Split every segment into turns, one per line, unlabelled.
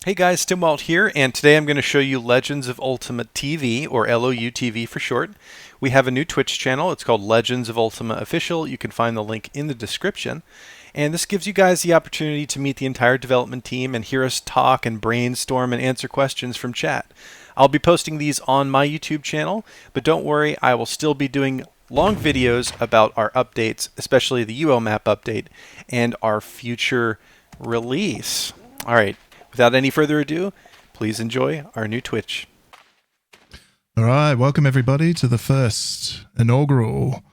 Hey guys, Stimwalt here, and today I'm going to show you Legends of Ultima TV, or LOU TV for short. We have a new Twitch channel. It's called Legends of Ultima Official. You can find the link in the description. And this gives you guys the opportunity to meet the entire development team and hear us talk and brainstorm and answer questions from chat. I'll be posting these on my YouTube channel, but don't worry, I will still be doing long videos about our updates, especially the UL map update and our future release. All right. Without any further ado, please enjoy our new Twitch.
All right, welcome everybody to the first inaugural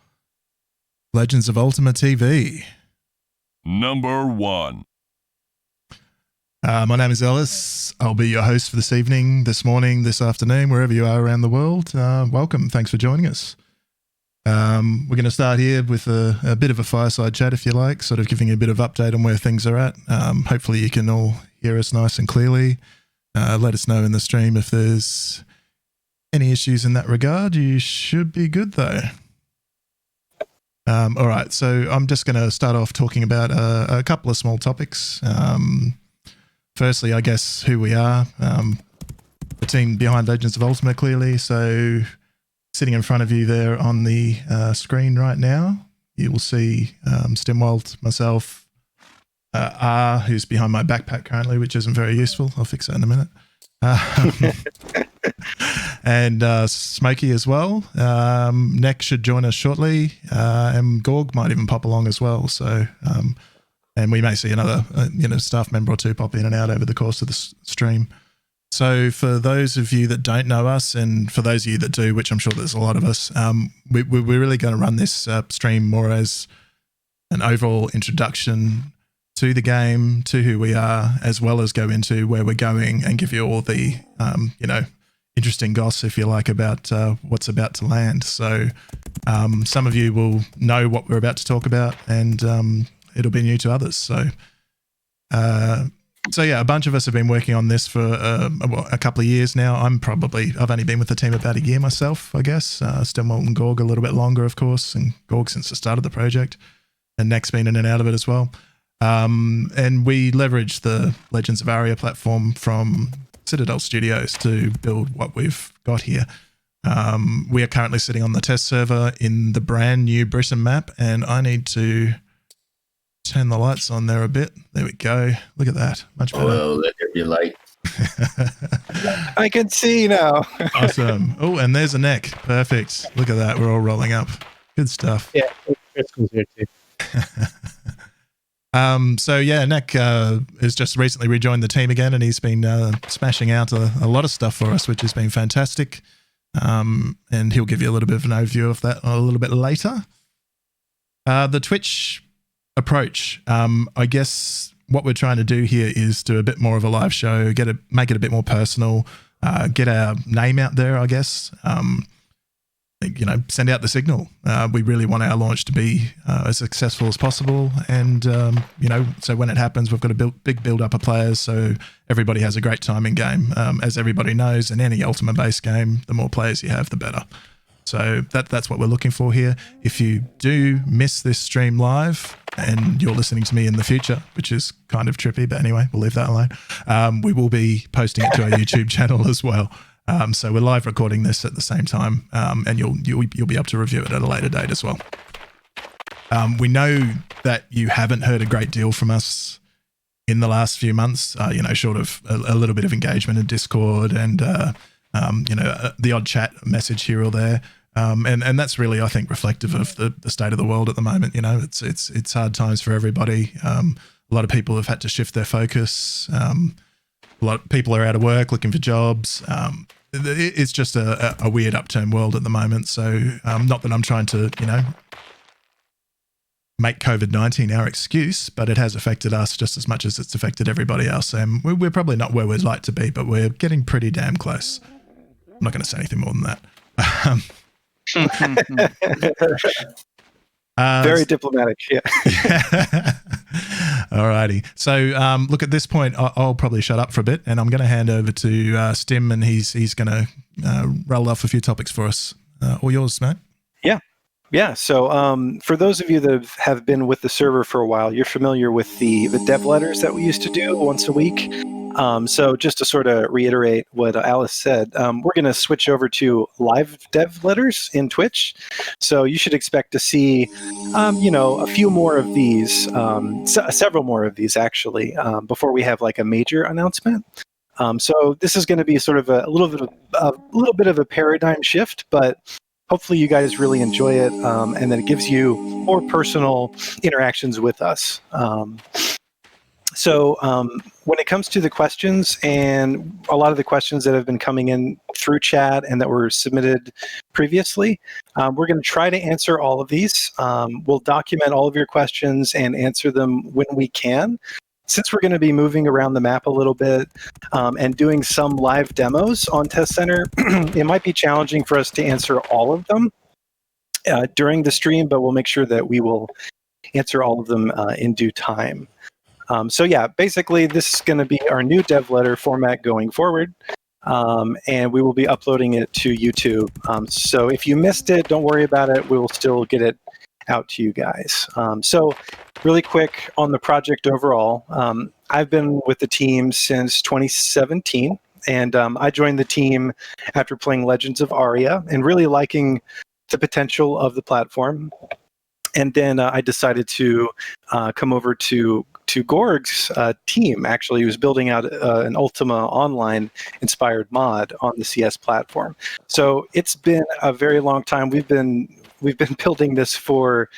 Legends of Ultima TV.
Number 1.
My name is Ellis. I'll be your host for this evening, this morning, this afternoon, wherever you are around the world. Welcome. Thanks for joining us. We're going to start here with a bit of a fireside chat, if you like, sort of giving you a bit of update on where things are at. Hopefully you can all hear us nice and clearly. Let us know in the stream if there's any issues in that regard. You should be good though. All right, so I'm just going to start off talking about a couple of small topics. Firstly, I guess who we are, the team behind Legends of Ultima clearly. So sitting in front of you there on the screen right now, you will see Stimwalt, myself, R, who's behind my backpack currently, which isn't very useful. I'll fix that in a minute. And Smokey as well. Neck should join us shortly, and Gorg might even pop along as well. So, and we may see another staff member or two pop in and out over the course of the stream. So for those of you that don't know us, and for those of you that do, which I'm sure there's a lot of us, we're really going to run this stream more as an overall introduction to the game, to who we are, as well as go into where we're going and give you all the, interesting goss, if you like, about what's about to land. So some of you will know what we're about to talk about, and it'll be new to others. So yeah, a bunch of us have been working on this for a couple of years now. I've only been with the team about a year myself, I guess. Stimwalt and Gorg a little bit longer, of course, and Gorg since the start of the project, and Neck's been in and out of it as well. And we leverage the Legends of Aria platform from Citadel Studios to build what we've got here. We are currently sitting on the test server in the brand new Britain map, and I need to turn the lights on there a bit. There we go. Look at that. Much better.
Well, let there be light.
I can see now.
Awesome. Oh, and there's a neck. Perfect. Look at that. We're all rolling up. Good stuff.
Yeah, Crystal's here too.
So yeah, Neck has just recently rejoined the team again, and he's been smashing out a lot of stuff for us, which has been fantastic. And he'll give you a little bit of an overview of that a little bit later. The Twitch approach, I guess what we're trying to do here is do a bit more of a live show, make it a bit more personal, get our name out there, I guess. Send out the signal. We really want our launch to be as successful as possible. And, so when it happens, we've got a big build up of players. So everybody has a great time in game. As everybody knows, in any Ultima based game, the more players you have, the better. So that's what we're looking for here. If you do miss this stream live and you're listening to me in the future, which is kind of trippy, but anyway, we'll leave that alone. We will be posting it to our YouTube channel as well. So we're live recording this at the same time, and you'll be able to review it at a later date as well. We know that you haven't heard a great deal from us in the last few months, short of a little bit of engagement in Discord and, the odd chat message here or there. And that's really, I think, reflective of the state of the world at the moment. It's hard times for everybody. A lot of people have had to shift their focus. A lot of people are out of work looking for jobs. It's just a weird upturned world at the moment. So not that I'm trying to, make COVID-19 our excuse, but it has affected us just as much as it's affected everybody else. And we're probably not where we'd like to be, but we're getting pretty damn close. I'm not going to say anything more than that.
Very diplomatic, yeah.
Alrighty. So, look, at this point, I'll probably shut up for a bit, and I'm going to hand over to Stim, and he's going to roll off a few topics for us. All yours, mate.
Yeah. So for those of you that have been with the server for a while, you're familiar with the dev letters that we used to do once a week.
So just to sort of reiterate what Alice said, we're going to switch over to live dev letters in Twitch. So you should expect to see, a few more of these, several more of these actually, before we have like a major announcement. So this is going to be sort of a little bit of a paradigm shift, but hopefully you guys really enjoy it, and that it gives you more personal interactions with us. So when it comes to the questions, and a lot of the questions that have been coming in through chat and that were submitted previously, we're going to try to answer all of these. We'll document all of your questions and answer them when we can. Since we're going to be moving around the map a little bit and doing some live demos on Test Center, it might be challenging for us to answer all of them during the stream, but we'll make sure that we will answer all of them in due time. So yeah, basically this is going to be our new dev letter format going forward, and we will be uploading it to YouTube. So if you missed it, don't worry about it. We will still get it out to you guys. So really quick on the project overall, I've been with the team since 2017, and I joined the team after playing Legends of Aria and really liking the potential of the platform. And then I decided to come over to Gorg's team. Actually, he was building out an Ultima Online inspired mod on the CS platform. So it's been a very long time. We've been building this for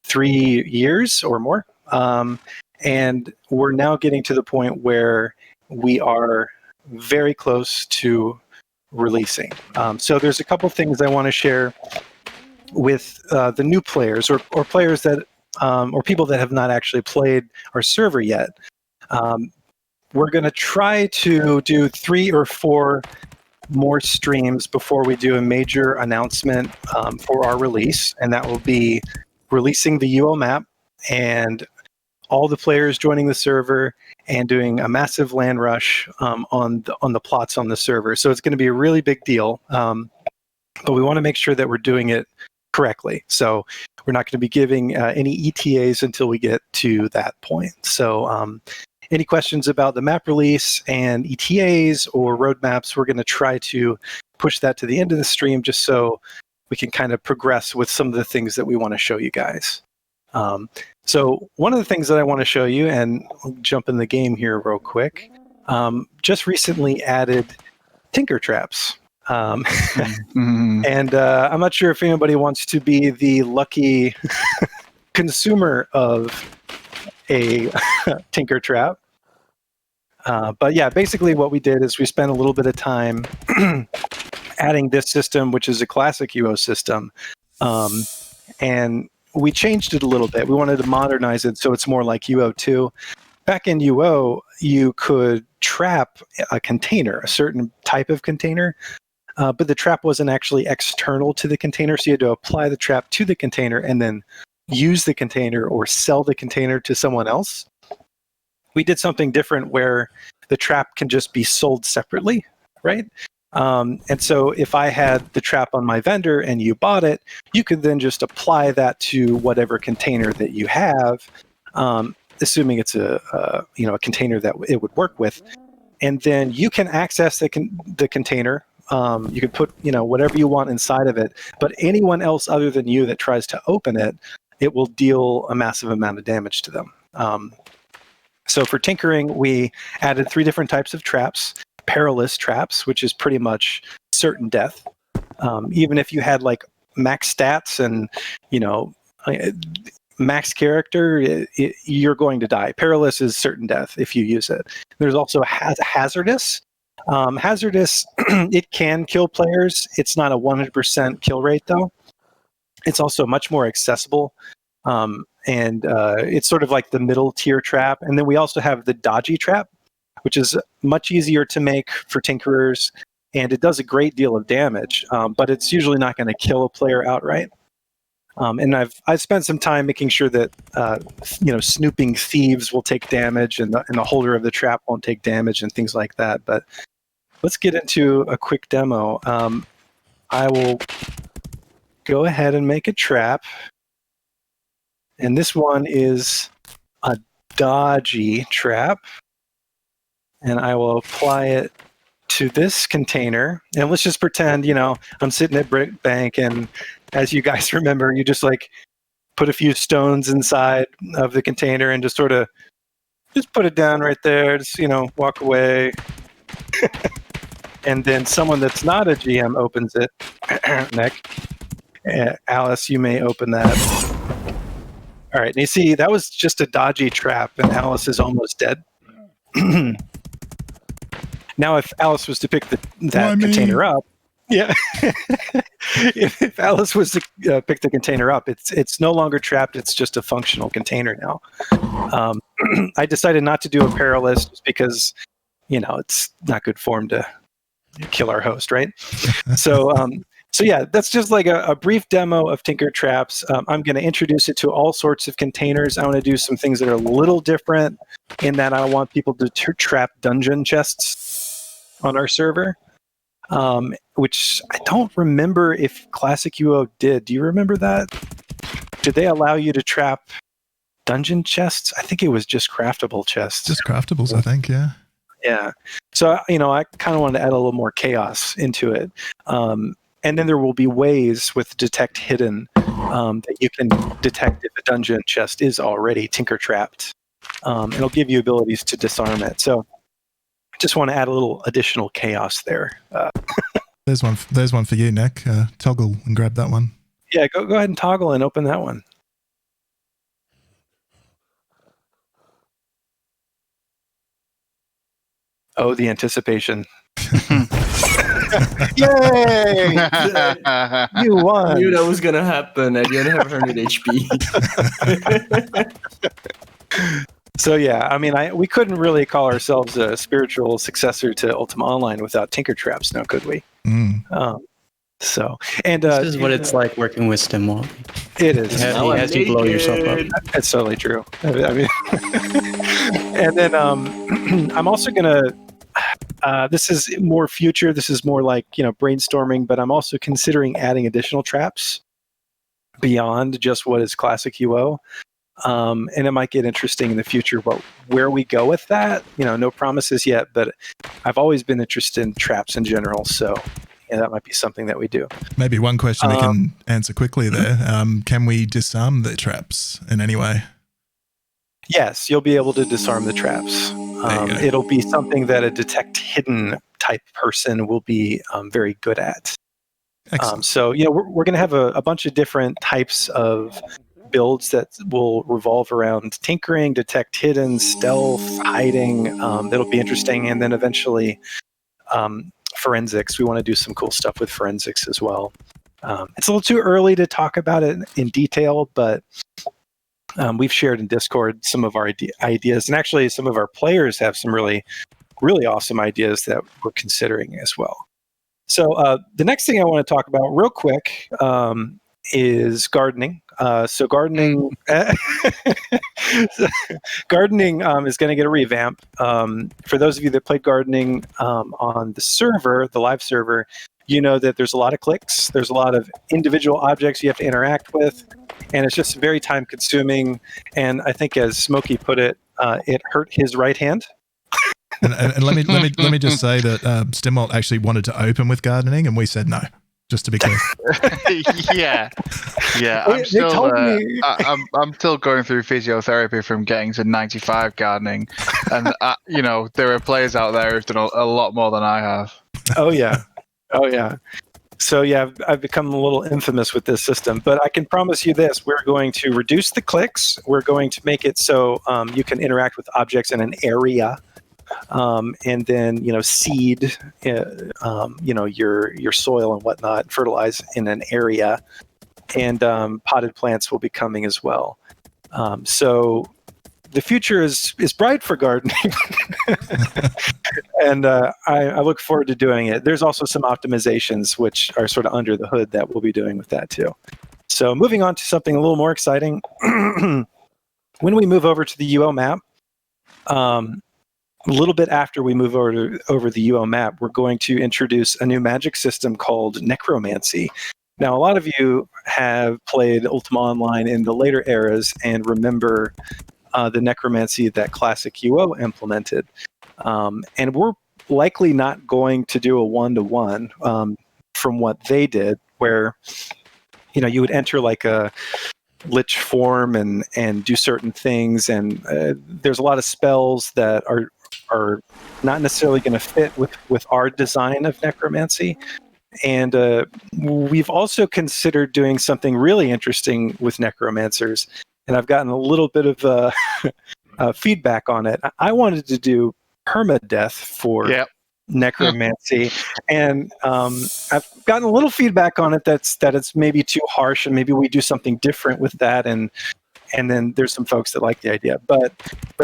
3 years or more, and we're now getting to the point where we are very close to releasing. So there's a couple things I want to share with the new players or players that or people that have not actually played our server yet. We're going to try to do 3 or 4 more streams before we do a major announcement for our release, and that will be releasing the UO map and all the players joining the server and doing a massive land rush on the plots on the server. So it's going to be a really big deal, but we want to make sure that we're doing it correctly. So we're not going to be giving any ETAs until we get to that point. So any questions about the map release and ETAs or roadmaps, we're going to try to push that to the end of the stream just so we can kind of progress with some of the things that we want to show you guys. So one of the things that I want to show you, and I'll jump in the game here real quick, just recently added tinker traps. And I'm not sure if anybody wants to be the lucky consumer of a tinker trap. But yeah, basically what we did is we spent a little bit of time adding this system, which is a classic UO system. And we changed it a little bit. We wanted to modernize it so it's more like UO2. Back in UO, you could trap a container, a certain type of container, but the trap wasn't actually external to the container, so you had to apply the trap to the container and then use the container or sell the container to someone else. We did something different where the trap can just be sold separately, right? And so if I had the trap on my vendor and you bought it, you could then just apply that to whatever container that you have, assuming it's a container that it would work with. And then you can access the container. You can put whatever you want inside of it, but anyone else other than you that tries to open it, it will deal a massive amount of damage to them. So for tinkering, we added 3 different types of traps. Perilous traps, which is pretty much certain death. Even if you had like max stats and max character, you're going to die. Perilous is certain death if you use it. There's also hazardous. Hazardous, it can kill players. It's not a 100% kill rate though. It's also much more accessible. And it's sort of like the middle tier trap. And then we also have the dodgy trap, which is much easier to make for tinkerers, and it does a great deal of damage, but it's usually not going to kill a player outright. And I've spent some time making sure that snooping thieves will take damage, and the holder of the trap won't take damage, and things like that. But let's get into a quick demo. I will go ahead and make a trap, and this one is a dodgy trap. and I will apply it to this container. And let's just pretend, I'm sitting at Brick Bank, and as you guys remember, you just like put a few stones inside of the container and just sort of just put it down right there. Just, walk away. And then someone that's not a GM opens it. Nick. Alice, you may open that. All right. And you see, that was just a dodgy trap, and Alice is almost dead. Now, if Alice was to pick that container up, if Alice was to pick the container up, it's no longer trapped. It's just a functional container now. I decided not to do a perilous just because, it's not good form to kill our host, right? So yeah, that's just like a brief demo of Tinker Traps. I'm going to introduce it to all sorts of containers. I want to do some things that are a little different in that I want people to trap dungeon chests on our server, which I don't remember if Classic UO did. Do you remember that? Did they allow you to trap dungeon chests? I think it was just craftable chests.
Just craftables, I think, yeah.
Yeah. So, I kind of wanted to add a little more chaos into it. And then there will be ways with Detect Hidden that you can detect if a dungeon chest is already Tinker Trapped. It'll give you abilities to disarm it. So I just want to add a little additional chaos there.
There's one for you, Nick. Toggle and grab that one.
Yeah, go ahead and toggle and open that one. Oh, the anticipation. Yay! You won.
I knew that was going to happen. I didn't have 100 HP.
So yeah, we couldn't really call ourselves a spiritual successor to Ultima Online without Tinker Traps, now could we? This is
what it's like working with StimWall.
It is.
He has you blow yourself up.
That's totally true. And then I'm also gonna. This is more future. This is more like brainstorming, but I'm also considering adding additional traps beyond just what is Classic UO. And it might get interesting in the future, but where we go with that, no promises yet, but I've always been interested in traps in general. So that might be something that we do.
Maybe one question we can answer quickly there. Can we disarm the traps in any way?
Yes, you'll be able to disarm the traps. It'll be something that a Detect Hidden type person will be very good at. So, we're going to have a bunch of different types of builds that will revolve around tinkering, detect hidden, stealth, hiding. That'll be interesting. And then eventually forensics. We want to do some cool stuff with forensics as well. It's a little too early to talk about it in detail, but we've shared in Discord some of our ideas. And actually, some of our players have some really, really awesome ideas that we're considering as well. So the next thing I want to talk about real quick is gardening. So gardening, gardening is going to get a revamp. For those of you that played gardening on the server, the live server, you know that there's a lot of clicks. There's a lot of individual objects you have to interact with, and it's just very time consuming. And I think, as Smokey put it, it hurt his right hand.
And let me just say that StimWalt actually wanted to open with gardening, and we said no. Just to be clear.
yeah. I'm still going through physiotherapy from getting to 95 gardening, and there are players out there who've done a lot more than I have.
Oh yeah. So yeah, I've become a little infamous with this system, but I can promise you this: we're going to reduce the clicks. We're going to make it so you can interact with objects in an area. And then seed your soil and whatnot, fertilize in an area, and potted plants will be coming as well. So the future is bright for gardening, and I look forward to doing it. There's also some optimizations which are sort of under the hood that we'll be doing with that too. So moving on to something a little more exciting, when we move over to the UO map. A little bit after we move over the UO map, we're going to introduce a new magic system called Necromancy. Now, a lot of you have played Ultima Online in the later eras and remember the Necromancy that Classic UO implemented. And we're likely not going to do a 1-to-1 from what they did, where you would enter like a lich form and do certain things, and there's a lot of spells that are not necessarily going to fit with our design of necromancy. And we've also considered doing something really interesting with necromancers, and I've gotten a little bit of feedback on it. I wanted to do permadeath for necromancy, and I've gotten a little feedback on it that it's maybe too harsh, and maybe we do something different with that. And then there's some folks that like the idea, but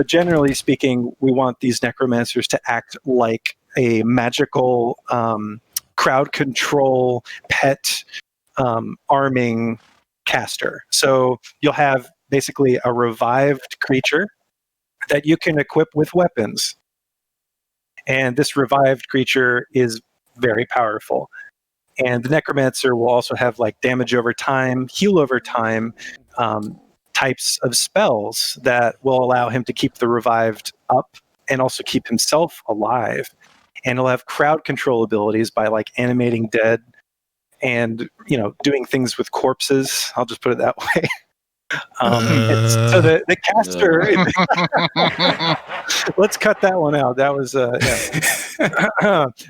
generally speaking, we want these necromancers to act like a magical crowd control pet arming caster. So you'll have basically a revived creature that you can equip with weapons. And this revived creature is very powerful. And the necromancer will also have like damage over time, heal over time, types of spells that will allow him to keep the revived up and also keep himself alive. And he'll have crowd control abilities by like animating dead and doing things with corpses. I'll just put it that way. So the caster. Let's cut that one out. That was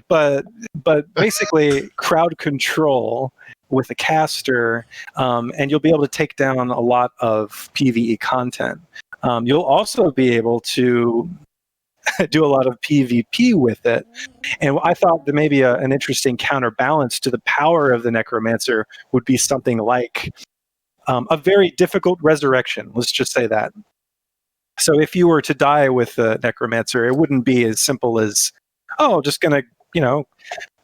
but basically crowd control with a caster, and you'll be able to take down a lot of PvE content. You'll also be able to do a lot of PvP with it. And I thought that maybe an interesting counterbalance to the power of the necromancer would be something like a very difficult resurrection. Let's just say that. So if you were to die with the necromancer, it wouldn't be as simple as, just going to,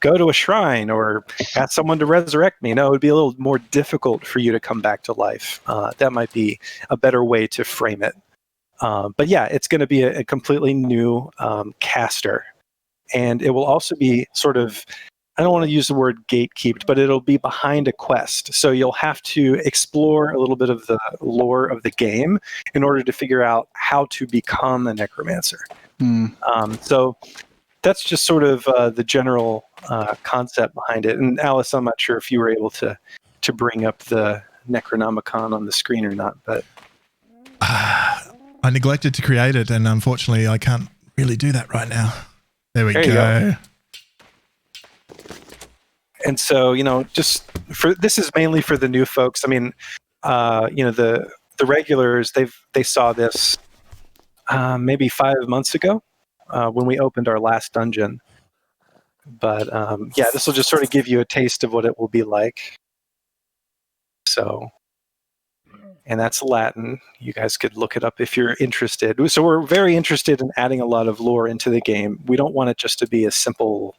go to a shrine or ask someone to resurrect me. No, it would be a little more difficult for you to come back to life. That might be a better way to frame it. But yeah, it's going to be a completely new caster. And it will also be sort of, I don't want to use the word gatekeeped, but it'll be behind a quest. So you'll have to explore a little bit of the lore of the game in order to figure out how to become a necromancer. So that's just sort of the general concept behind it. And Alice, I'm not sure if you were able to bring up the Necronomicon on the screen or not, but
I neglected to create it, and unfortunately, I can't really do that right now. There we go.
And so, just this is mainly for the new folks. I mean, the regulars, they saw this maybe 5 months ago when we opened our last dungeon. But this will just sort of give you a taste of what it will be like. So, and that's Latin. You guys could look it up if you're interested. So we're very interested in adding a lot of lore into the game. We don't want it just to be a simple,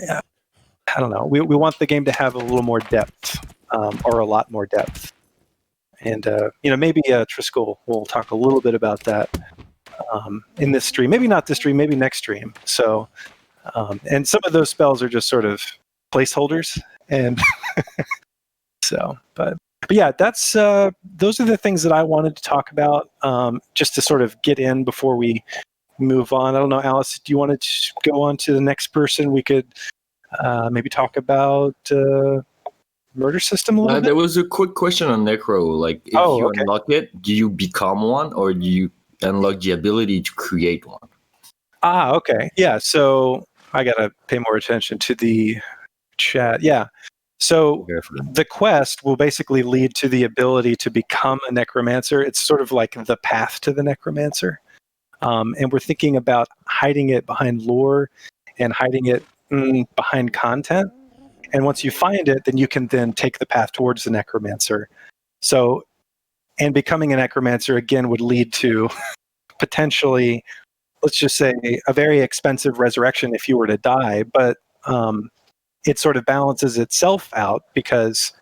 I don't know. We want the game to have a little more depth, or a lot more depth. And, maybe Triskel will talk a little bit about that in this stream. Maybe not this stream, maybe next stream. So, and some of those spells are just sort of placeholders. And so, but yeah, that's those are the things that I wanted to talk about, just to sort of get in before we move on. I don't know, Alice, do you want to go on to the next person? We could maybe talk about murder system a little bit?
There was a quick question on Necro. Like, if you unlock it, do you become one, or do you unlock the ability to create one?
Okay. Yeah, so I got to pay more attention to the chat. Yeah. So the quest will basically lead to the ability to become a necromancer. It's sort of like the path to the necromancer. And we're thinking about hiding it behind lore and hiding it behind content. And once you find it, then you can then take the path towards the necromancer. So, and becoming a necromancer, again, would lead to potentially, let's just say, a very expensive resurrection if you were to die. But it sort of balances itself out because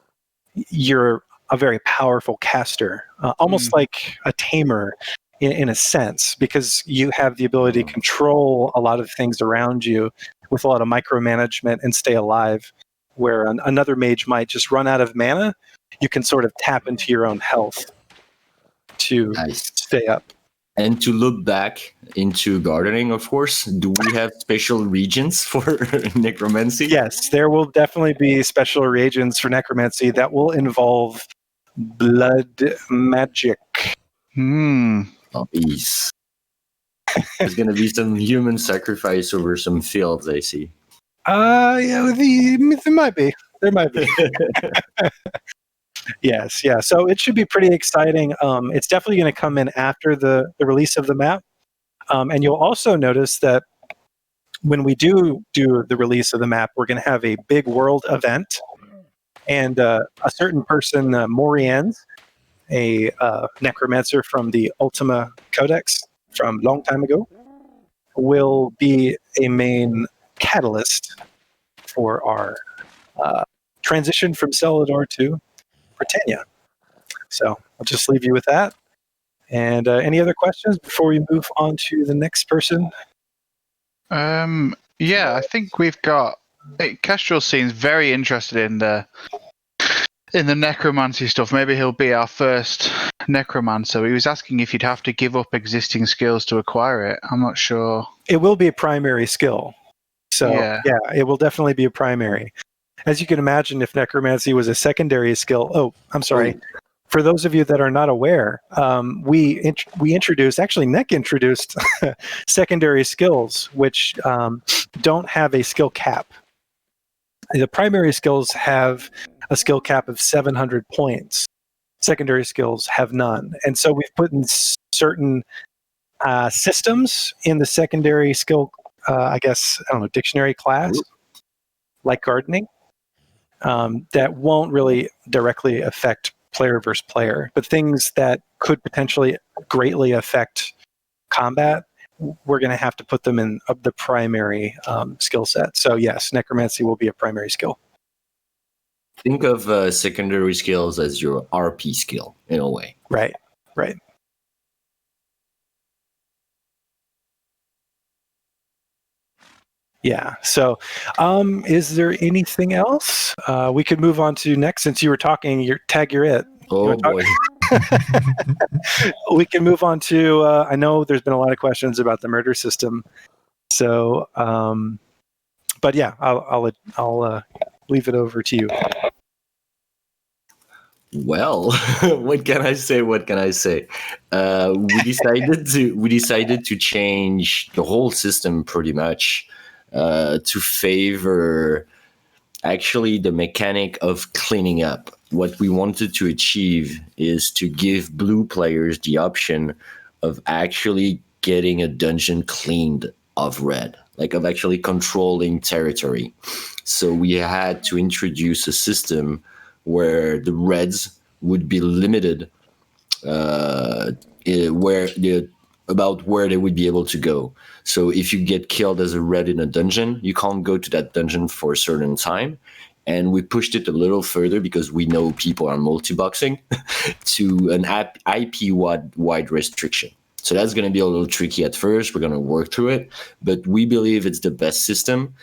you're a very powerful caster, almost like a tamer in a sense, because you have the ability to control a lot of things around you with a lot of micromanagement and stay alive. Where another mage might just run out of mana, you can sort of tap into your own health to stay up.
And to look back into gardening, of course, do we have special regions for necromancy?
Yes, there will definitely be special reagents for necromancy that will involve blood magic.
Oh, peace. There's going to be some human sacrifice over some fields, I see.
Yeah, there might be. There might be. Yes, yeah. So it should be pretty exciting. It's definitely going to come in after the release of the map. And you'll also notice that when we do the release of the map, we're going to have a big world event. And a certain person, Moriens, a necromancer from the Ultima Codex from a long time ago, will be a main catalyst for our transition from Celador to Britannia. So I'll just leave you with that. And any other questions before we move on to the next person?
Yeah, I think we've got. Kestrel seems very interested in the necromancy stuff. Maybe he'll be our first necromancer. He was asking if you'd have to give up existing skills to acquire it. I'm not sure.
It will be a primary skill. So yeah, it will definitely be a primary. As you can imagine, if necromancy was a secondary skill. Oh, I'm sorry. For those of you that are not aware, we introduced, actually Nick introduced secondary skills, which don't have a skill cap. The primary skills have a skill cap of 700 points. Secondary skills have none. And so we've put in certain systems in the secondary skill, dictionary class, like gardening, that won't really directly affect player versus player, but things that could potentially greatly affect combat, we're going to have to put them in the primary skill set. So yes, necromancy will be a primary skill.
Think of secondary skills as your RP skill in a way.
Right. Yeah. So, is there anything else we could move on to next? Since you were talking, you're it.
Oh boy.
We can move on to. I know there's been a lot of questions about the murder system. So, but yeah, I'll leave it over to you.
Well, what can I say? We decided to change the whole system pretty much to favor actually the mechanic of cleaning up. What we wanted to achieve is to give blue players the option of actually getting a dungeon cleaned of red, like of actually controlling territory. So we had to introduce a system where the reds would be limited about where they would be able to go. So if you get killed as a red in a dungeon, you can't go to that dungeon for a certain time. And we pushed it a little further because we know people are multi-boxing to an IP-wide restriction. So that's going to be a little tricky at first. We're going to work through it. But we believe it's the best system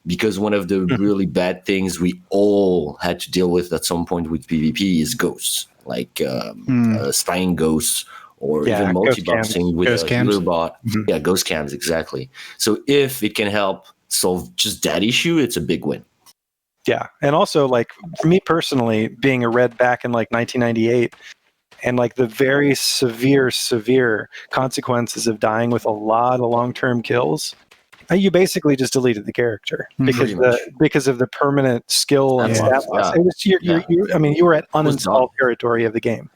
because one of the really bad things we all had to deal with at some point with PvP is ghosts, like spying ghosts or even multi-boxing with a healer bot. Yeah, ghost cams, exactly. So if it can help solve just that issue, it's a big win.
Yeah, and also, like, for me personally, being a red back in, like, 1998, and, like, the very severe consequences of dying with a lot of long-term kills, you basically just deleted the character because of the permanent skill and stat loss. It was you were at uninstalled territory of the game.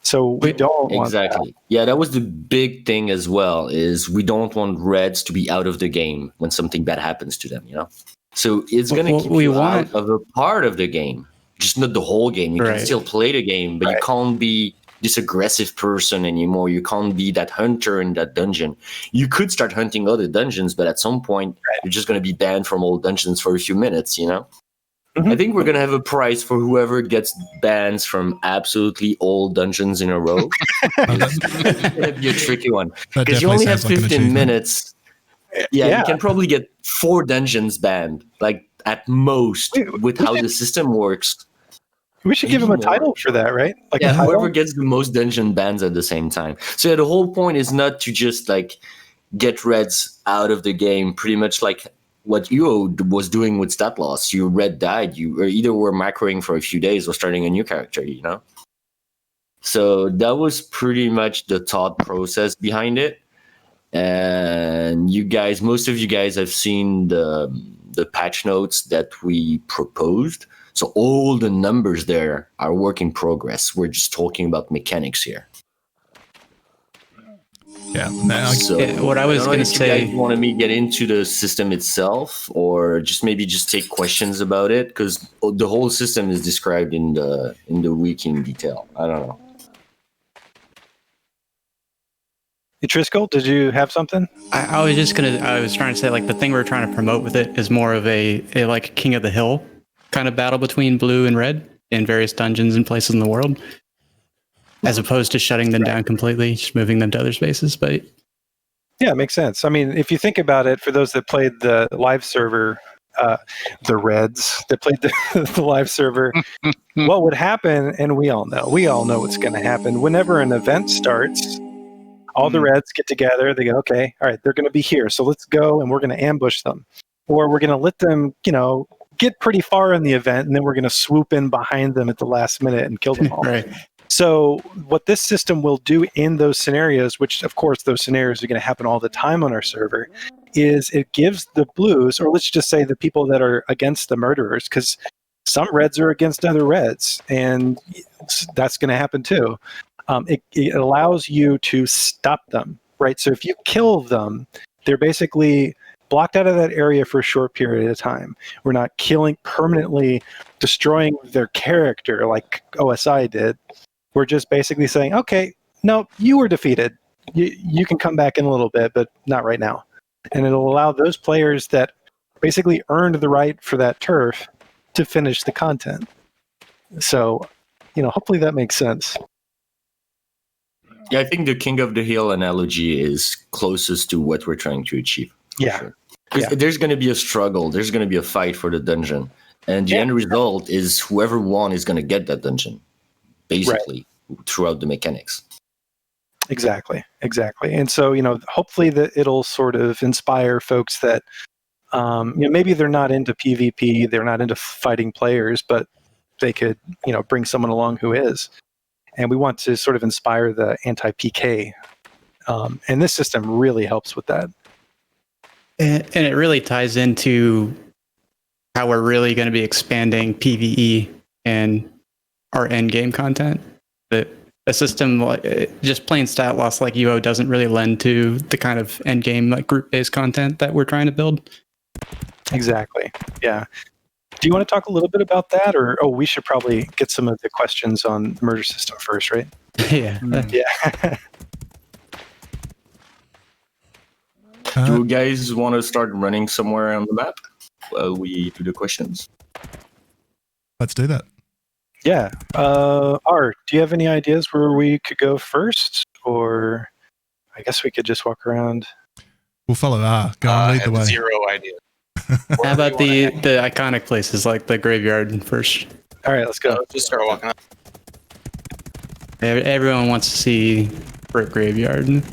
So we don't want that.
Yeah, that was the big thing as well, is we don't want reds to be out of the game when something bad happens to them, you know? So it's going to keep you out of a part of the game, just not the whole game. You can still play the game, but you can't be this aggressive person anymore. You can't be that hunter in that dungeon. You could start hunting other dungeons, but at some point, you're just going to be banned from all dungeons for a few minutes, you know? I think we're going to have a prize for whoever gets bans from absolutely all dungeons in a row. It's going to be a tricky one. Because you only have 15 minutes. Yeah, you can probably get 4 dungeons banned, like at most, with how the system works.
We should give him a title for that, right? Like
Yeah,
a title?
whoever gets the most dungeon bans at the same time. So yeah, the whole point is not to just like get reds out of the game. Pretty much like what UO was doing with stat loss. Your red died. You or either were macroing for a few days or starting a new character. You know. So that was pretty much the thought process behind it. And you guys, most of you guys have seen the patch notes that we proposed. So all the numbers there are work in progress. We're just talking about mechanics here.
Yeah. Now,
what I was going to say,
you guys want me to get into the system itself, or just maybe just take questions about it, because the whole system is described in the wiki in detail. I don't know.
Driscoll, did you have something?
I was trying to say, like, the thing we're trying to promote with it is more of a like King of the Hill kind of battle between blue and red in various dungeons and places in the world, as opposed to shutting them down completely, just moving them to other spaces. But
yeah, it makes sense. I mean, if you think about it, for those that played the live server, the Reds that played the live server, what would happen, and we all know what's going to happen. Whenever an event starts, all the Reds get together. They go, okay, all right, they're going to be here, so let's go, and we're going to ambush them. Or we're going to let them, get pretty far in the event, and then we're going to swoop in behind them at the last minute and kill them all.
right.
So what this system will do in those scenarios, which of course those scenarios are going to happen all the time on our server, is it gives the blues, or let's just say the people that are against the murderers, because some Reds are against other Reds, and that's going to happen too. It allows you to stop them, right? So if you kill them, they're basically blocked out of that area for a short period of time. We're not permanently destroying their character like OSI did. We're just basically saying, okay, no, you were defeated. You can come back in a little bit, but not right now. And it'll allow those players that basically earned the right for that turf to finish the content. So, hopefully that makes sense.
Yeah, I think the King of the Hill analogy is closest to what we're trying to achieve.
Yeah.
Sure. Because there's going to be a struggle. There's going to be a fight for the dungeon. And the end result is whoever won is going to get that dungeon, basically, throughout the mechanics.
Exactly. And so, hopefully that it'll sort of inspire folks that, maybe they're not into PvP, they're not into fighting players, but they could, bring someone along who is. And we want to sort of inspire the anti-PK. And this system really helps with that.
And it really ties into how we're really going to be expanding PvE and our end game content. That a system like just plain stat loss like UO doesn't really lend to the kind of end game like group based content that we're trying to build.
Exactly. Yeah. Do you want to talk a little bit about that, or we should probably get some of the questions on the murder system first, right?
Yeah.
Yeah.
Do you guys want to start running somewhere on the map while we do the questions?
Let's do that.
Yeah. Art, do you have any ideas where we could go first? Or I guess we could just walk around.
We'll follow R. Go and lead the way.
Zero idea.
How about the iconic places like the graveyard first?
All right, let's go.
Just start walking up.
Everyone wants to see Brick Graveyard.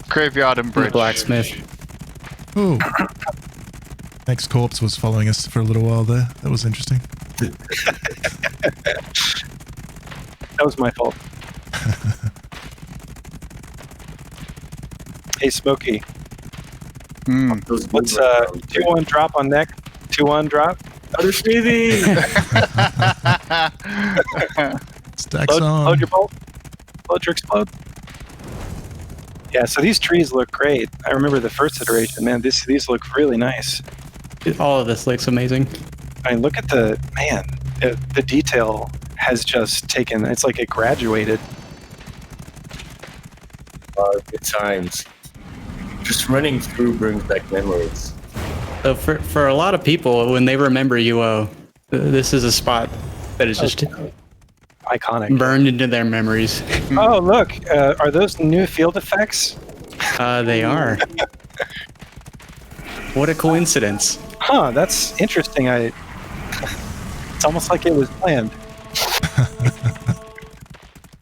Graveyard and bridge.
Blacksmith.
Ooh. Next Corpse was following us for a little while there. That was interesting.
That was my fault. Hey, Smokey. Let's 2-1 drop on neck. 2-1 drop.
Other Stevie!
Stacks on.
Load your bolt. Load your explode. Yeah, so these trees look great. I remember the first iteration. Man, these look really nice.
All of this looks amazing.
I mean, look at the detail has just taken. It's like it graduated.
Good times. Just running through brings back memories.
So for a lot of people, when they remember UO, this is a spot that is just
iconic,
burned into their memories.
Oh, look! Are those new field effects?
They are. What a coincidence!
Huh? That's interesting. It's almost like it was planned.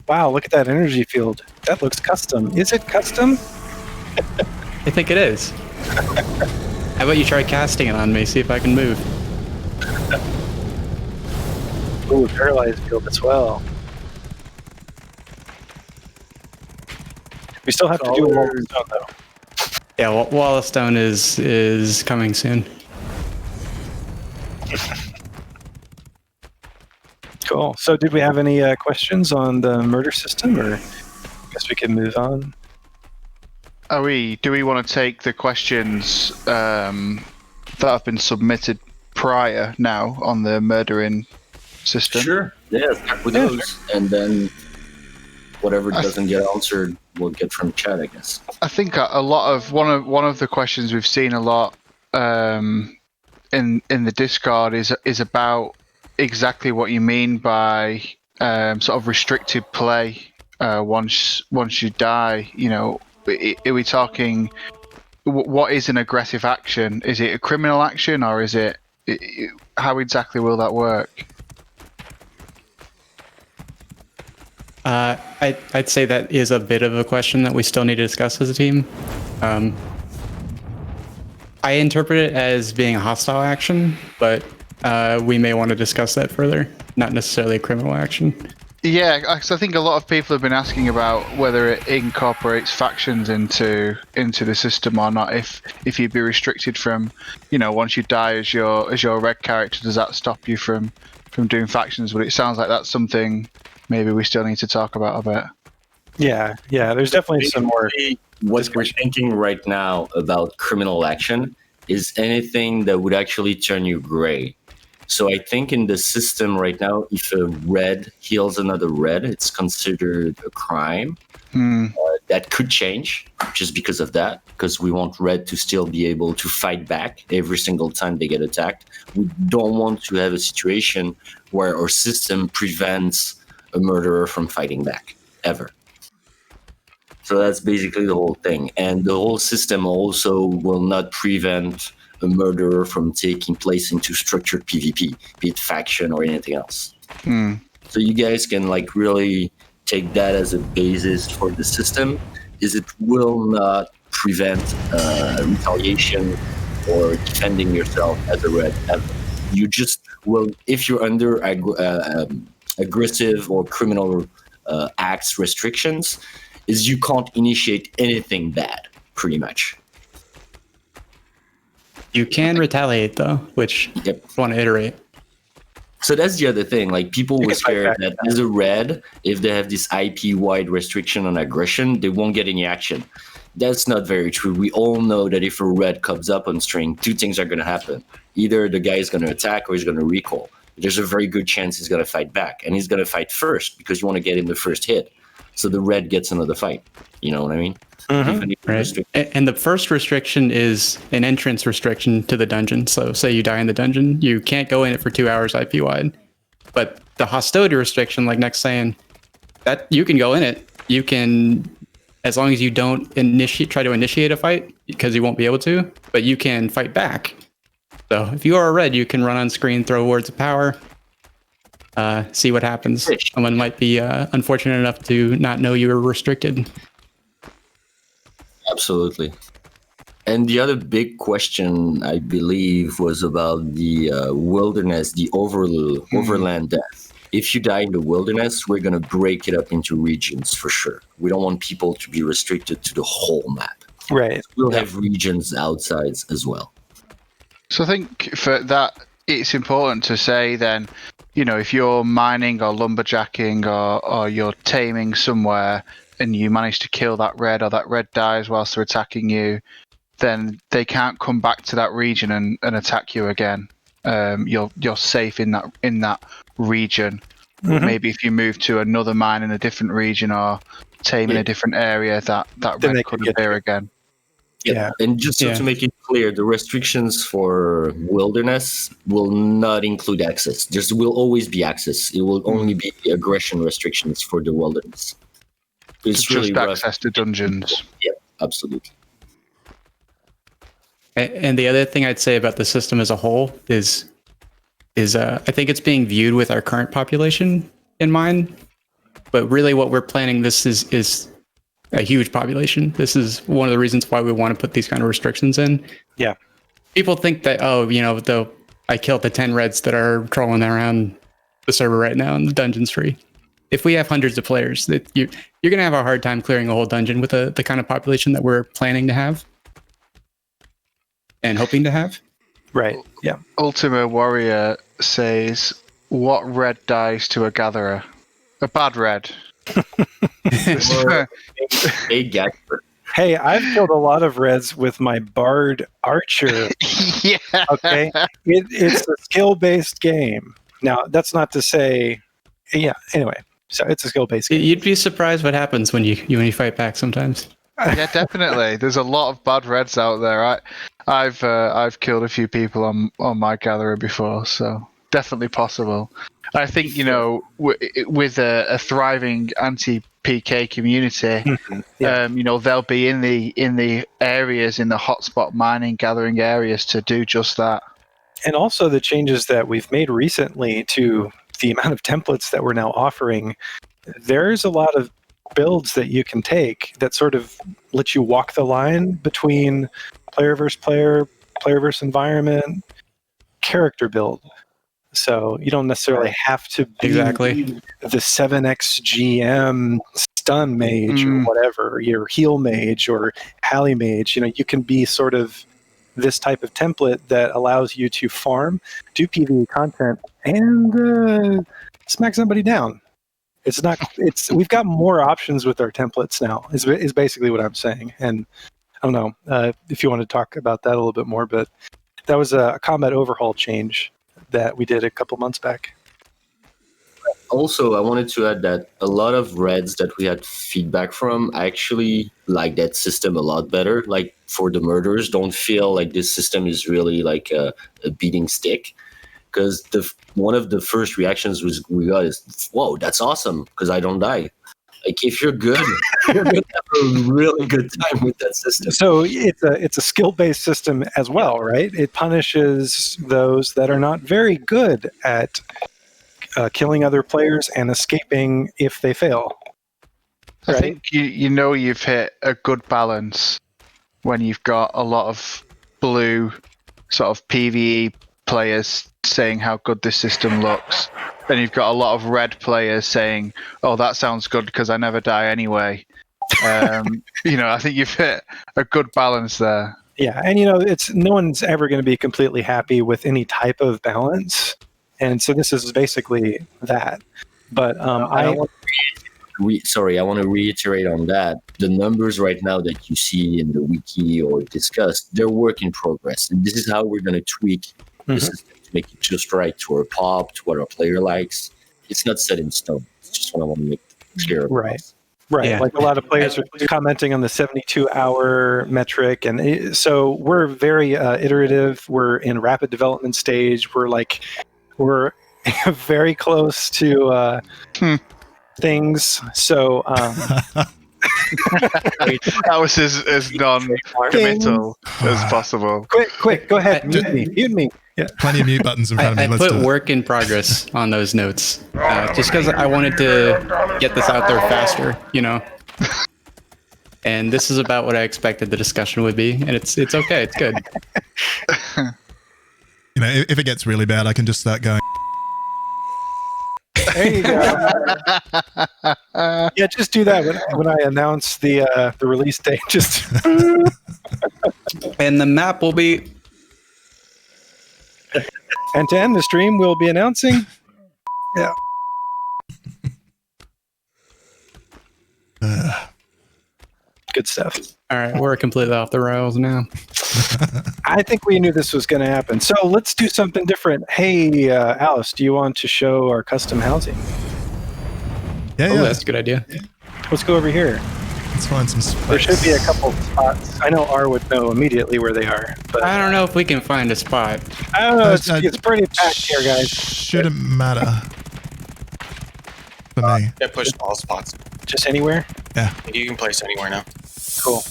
Wow, look at that energy field. That looks custom. Is it custom?
I think it is. How about you try casting it on me, see if I can move?
Ooh, paralyzed field as well. We still have to do a wall of stone, though.
Yeah, Wall of Stone is coming soon.
Cool. So did we have any questions on the murder system, or I guess we can move on?
Do we want to take the questions that have been submitted prior now on the murdering system?
Sure. Yeah, start with those, and then whatever doesn't get answered, we'll get from chat, I guess.
I think a lot of one of the questions we've seen a lot in the Discord is about exactly what you mean by sort of restricted play once you die. You know, are we talking? What is an aggressive action? Is it a criminal action, or is it? How exactly will that work?
I'd say that is a bit of a question that we still need to discuss as a team. I interpret it as being a hostile action, but we may want to discuss that further. Not necessarily a criminal action.
Yeah, because I think a lot of people have been asking about whether it incorporates factions into the system or not. If you'd be restricted from, once you die as your red character, does that stop you from doing factions? But it sounds like that's something maybe we still need to talk about a bit.
Yeah. There's definitely some more.
What we're thinking right now about criminal action is anything that would actually turn you gray. So I think in the system right now, if a red heals another red, it's considered a crime. That could change just because of that, because we want red to still be able to fight back every single time they get attacked. We don't want to have a situation where our system prevents a murderer from fighting back, ever. So that's basically the whole thing. And the whole system also will not prevent a murderer from taking place into structured PvP, be it faction or anything else. So you guys can really take that as a basis for the system, is it will not prevent retaliation or defending yourself as a red ever. You just will, if you're under aggressive or criminal acts restrictions, is you can't initiate anything bad, pretty much.
You can retaliate though, which I want to iterate.
So that's the other thing. People were scared that as a red, if they have this IP-wide restriction on aggression, they won't get any action. That's not very true. We all know that if a red comes up on string, two things are going to happen. Either the guy is going to attack or he's going to recall. There's a very good chance he's going to fight back. And he's going to fight first because you want to get him the first hit. So the red gets another fight. You know what I mean?
Right. And the first restriction is an entrance restriction to the dungeon. So say you die in the dungeon, you can't go in it for 2 hours IP wide. But the hostility restriction, like Nick's saying, that you can go in it. You can, as long as you don't try to initiate a fight, because you won't be able to, but you can fight back. So if you are a red, you can run on screen, throw words of power, see what happens. Someone might be unfortunate enough to not know you were restricted.
Absolutely. And the other big question, I believe, was about the wilderness, the overland death. If you die in the wilderness, we're going to break it up into regions for sure. We don't want people to be restricted to the whole map.
Right.
We'll have regions outside as well.
So I think for that, it's important to say then, if you're mining or lumberjacking or you're taming somewhere, and you manage to kill that red, or that red dies whilst they're attacking you, then they can't come back to that region and attack you again. You're safe in that region. Maybe if you move to another mine in a different region or tame in a different area, that red could appear again.
Yeah. And just to make it clear, the restrictions for wilderness will not include access. There will always be access. It will only be aggression restrictions for the wilderness.
It's really just access to dungeons.
Yeah, absolutely.
And the other thing I'd say about the system as a whole is I think it's being viewed with our current population in mind. But really what we're planning, this is a huge population. This is one of the reasons why we want to put these kind of restrictions in.
Yeah.
People think that, I killed the 10 reds that are trolling around the server right now and the dungeon's free. If we have hundreds of players, you're going to have a hard time clearing a whole dungeon with the kind of population that we're planning to have and hoping to have.
Right. Yeah.
Ultima Warrior says, "What red dies to a gatherer? A bad red."
A gapper.
Hey, I've killed a lot of reds with my Bard Archer.
Yeah.
Okay, it's a skill-based game. Now, that's not to say, yeah. Anyway, so it's a skill-based game.
You'd be surprised what happens when you fight back sometimes.
Yeah, definitely. There's a lot of bad reds out there. I've killed a few people on my gatherer before, so definitely possible. I think with a thriving anti-PK community, they'll be in the areas, in the hotspot mining gathering areas to do just that.
And also the changes that we've made recently to the amount of templates that we're now offering. There's a lot of builds that you can take that sort of let you walk the line between player versus player, player versus environment, character build. So you don't necessarily have to be
Exactly
the 7x GM stun mage or whatever, your heal mage or Halley mage. You can be sort of this type of template that allows you to farm, do PvE content, and smack somebody down. We've got more options with our templates now, is basically what I'm saying. And I don't know if you want to talk about that a little bit more, but that was a combat overhaul change that we did a couple months back.
Also, I wanted to add that a lot of reds that we had feedback from actually like that system a lot better. Like for the murderers, don't feel like this system is really like a beating stick. Because one of the first reactions we got is, "Whoa, that's awesome!" Because I don't die. Like if you're good, you're going to have a really good time with that system.
So it's a skill-based system as well, right? It punishes those that are not very good at killing other players and escaping if they fail. Right?
I think you've hit a good balance when you've got a lot of blue sort of PvE players saying how good this system looks, and you've got a lot of red players saying, "Oh, that sounds good because I never die anyway." I think you've hit a good balance there.
Yeah, and it's no one's ever going to be completely happy with any type of balance, and so this is basically that. But I want
to reiterate on that. The numbers right now that you see in the wiki or discussed, they're work in progress, and this is how we're going to tweak the system to make it just right to our pop, to what our player likes. It's not set in stone. It's just what I want to make clear.
Right. Yeah. Like a lot of players are commenting on the 72-hour metric, and so we're very iterative. We're in rapid development stage. We're very close to things. So
that was as non-committal as possible.
Quick, go ahead. Mute me. Yeah.
Plenty of mute buttons in front of me.
I put work in progress on those notes just because I wanted to get this out there faster, And this is about what I expected the discussion would be, and it's okay. It's good.
If it gets really bad, I can just start going.
There you go. Yeah, just do that when I announce the release date. Just
and the map will be.
And to end the stream, we'll be announcing. Yeah. Good stuff.
All right, we're completely off the rails now.
I think we knew this was going to happen. So let's do something different. Hey, Alice, do you want to show our custom housing?
Yeah,
that's a good idea.
Let's go over here.
Let's find some space.
There should be a couple spots. I know R would know immediately where they are, but
I don't know if we can find a spot.
I don't know. It's pretty packed here, guys.
Shouldn't matter for me.
Yeah, push all spots.
Just anywhere?
Yeah.
You can place anywhere now.
Cool.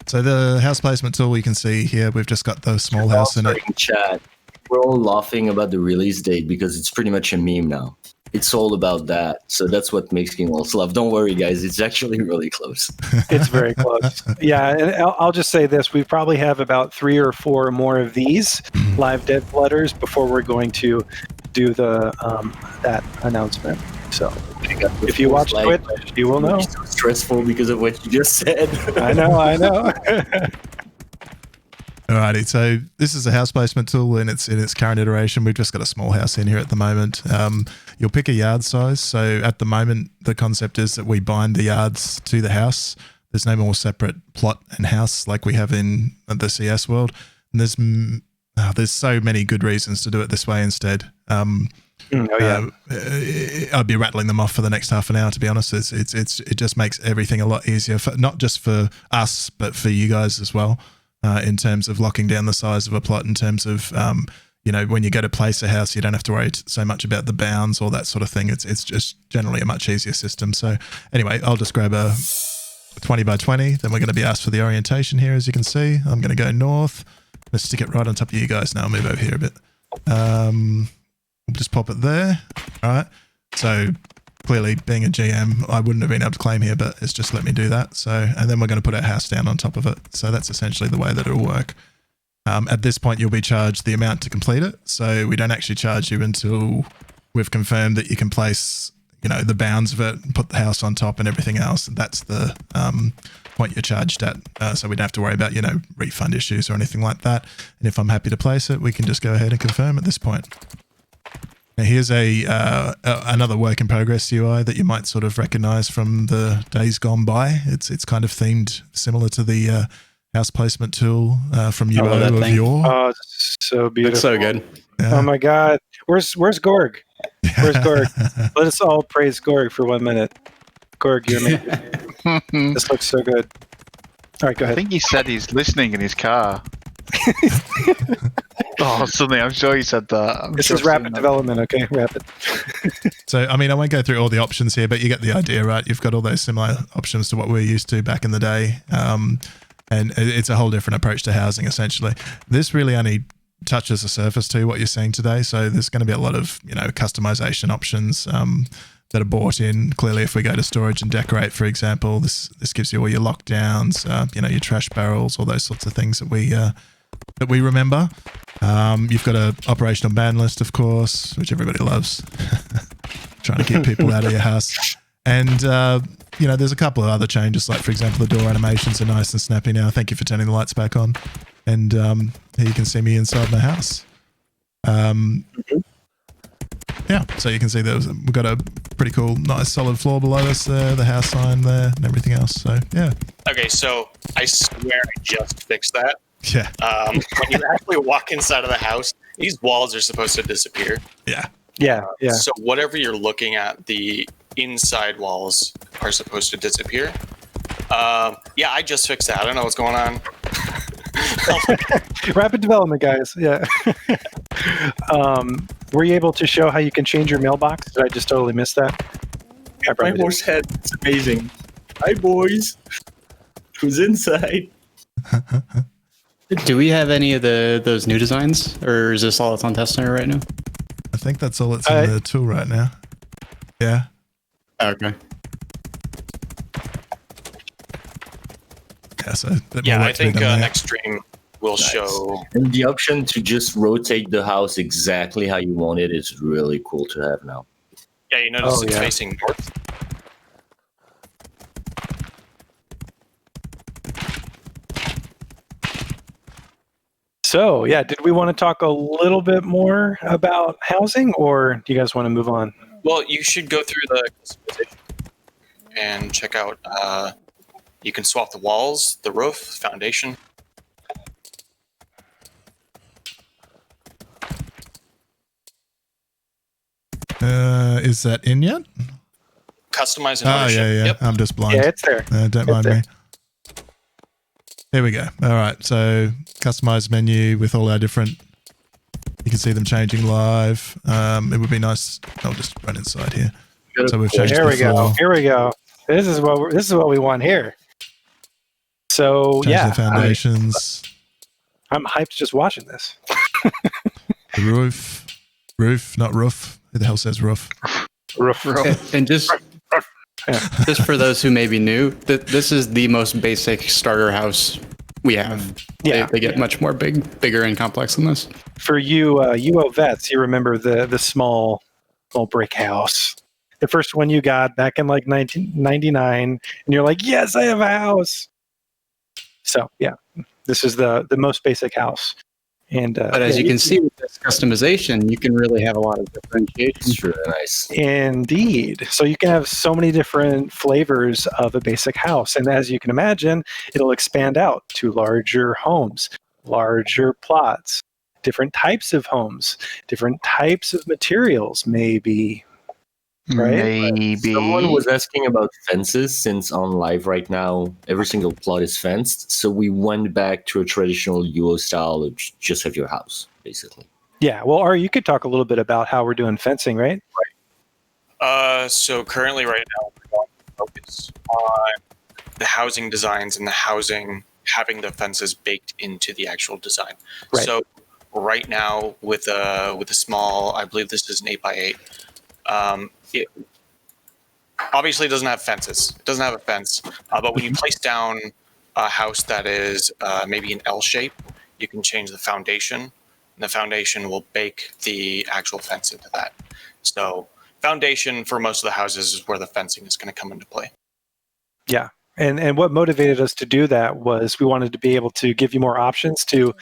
So the house placement tool we can see here, we've just got the small house in it.
Chat. We're all laughing about the release date because it's pretty much a meme now. It's all about that. So that's what makes King Walls love. Don't worry, guys. It's actually really close.
It's very close. Yeah, and I'll just say this: we probably have about 3 or 4 more of these live dead blooders before we're going to do the that announcement. So if you watch Twitch, you will know.
It's so stressful because of what you just said.
I know.
Alrighty, so this is a house placement tool in its current iteration. We've just got a small house in here at the moment. You'll pick a yard size. So at the moment, the concept is that we bind the yards to the house. There's no more separate plot and house like we have in the CS world. And there's so many good reasons to do it this way instead. I'd be rattling them off for the next half an hour, to be honest. It just makes everything a lot easier, not just for us, but for you guys as well. In terms of locking down the size of a plot, in terms of, when you go to place a house, you don't have to worry so much about the bounds or that sort of thing. It's just generally a much easier system. So anyway, I'll just grab a 20 by 20. Then we're going to be asked for the orientation here, as you can see. I'm going to go north. Let's stick it right on top of you guys now. I'll move over here a bit. We'll just pop it there. All right. So clearly, being a GM, I wouldn't have been able to claim here, but it's just let me do that. So, and then we're going to put our house down on top of it. So that's essentially the way that it'll work. At this point, you'll be charged the amount to complete it. So we don't actually charge you until we've confirmed that you can place, the bounds of it, and put the house on top and everything else. That's the point you're charged at. So we don't have to worry about, refund issues or anything like that. And if I'm happy to place it, we can just go ahead and confirm at this point. Now here's another work in progress UI that you might sort of recognize from the days gone by. It's kind of themed similar to the house placement tool from UO of yore.
Oh, it's so beautiful.
It's so good.
Yeah.
Oh my God. Where's Gorg? Where's Gorg? Let us all praise Gorg for 1 minute. Gorg, you're amazing. This looks so good. All right, go
I
ahead.
think he said he's listening in his car. Oh, suddenly, I'm sure he said that.
This is rapid development, okay? Rapid.
So, I won't go through all the options here, but you get the idea, right? You've got all those similar options to what we're used to back in the day. And it's a whole different approach to housing, essentially. This really only touches the surface to what you're seeing today. So there's going to be a lot of, customization options that are bought in. Clearly, if we go to storage and decorate, for example, this gives you all your lockdowns, your trash barrels, all those sorts of things that we remember. You've got a operational ban list, of course, which everybody loves. Trying to keep people out of your house. And, there's a couple of other changes, like, for example, the door animations are nice and snappy now. Thank you for turning the lights back on. And here you can see me inside my house. Yeah, so you can see we've got a pretty cool, nice, solid floor below us there, the house sign there, and everything else. So, yeah.
Okay, so I swear I just fixed that.
Yeah.
When you actually walk inside of the house, these walls are supposed to disappear.
Yeah.
Yeah.
So whatever you're looking at, the inside walls are supposed to disappear. Yeah, I just fixed that. I don't know what's going on.
Rapid development, guys. Yeah. Were you able to show how you can change your mailbox? Did I just totally miss that?
My horse head. It's amazing. Hi, boys. Who's inside?
Do we have any of those new designs, or is this all that's on test center right now?
I think that's all that's in the tool right now. Yeah.
Okay.
Yeah, so
I think next stream will show.
And the option to just rotate the house exactly how you want it is really cool to have now.
Yeah, you notice it's facing north.
So, yeah, did we want to talk a little bit more about housing, or do you guys want to move on?
Well, you should go through the customization and check out. You can swap the walls, the roof, foundation.
Is that in yet?
Customize and ownership.
Yeah.
Yep.
I'm just blind.
Yeah, it's there.
Don't mind me. Here we go. All right. So customized menu with all our different. You can see them changing live. It would be nice. I'll just run inside here. So we've changed.
Here
the
we go.
floor.
Here we go. This is what we want here. So
Changed the foundations.
I'm hyped just watching this.
The roof, not roof. Who the hell says roof?
And just just for those who may be new, this is the most basic starter house we have.
Yeah.
They get much more bigger and complex than this.
For you UO vets, you remember the small brick house. The first one you got back in like 1999, and you're like, yes, I have a house. So yeah, this is the most basic house. And
But as you can see with this customization, you can really have a lot of differentiation.
It's really nice.
Indeed. So you can have so many different flavors of a basic house. And as you can imagine, it'll expand out to larger homes, larger plots, different types of homes, different types of materials, maybe. Right?
Maybe.
Someone was asking about fences, since on live right now, every single plot is fenced. So we went back to a traditional UO style of just have your house, basically.
Yeah. Well, Ari, you could talk a little bit about how we're doing fencing, right?
So currently right now, we're going to focus on the housing designs and the housing having the fences baked into the actual design.
Right.
So right now with a small, I believe this is an 8x8, it obviously doesn't have fences. It doesn't have a fence. But when you place down a house that is maybe an L shape, you can change the foundation. And the foundation will bake the actual fence into that. So foundation for most of the houses is where the fencing is going to come into play.
Yeah. And what motivated us to do that was we wanted to be able to give you more options to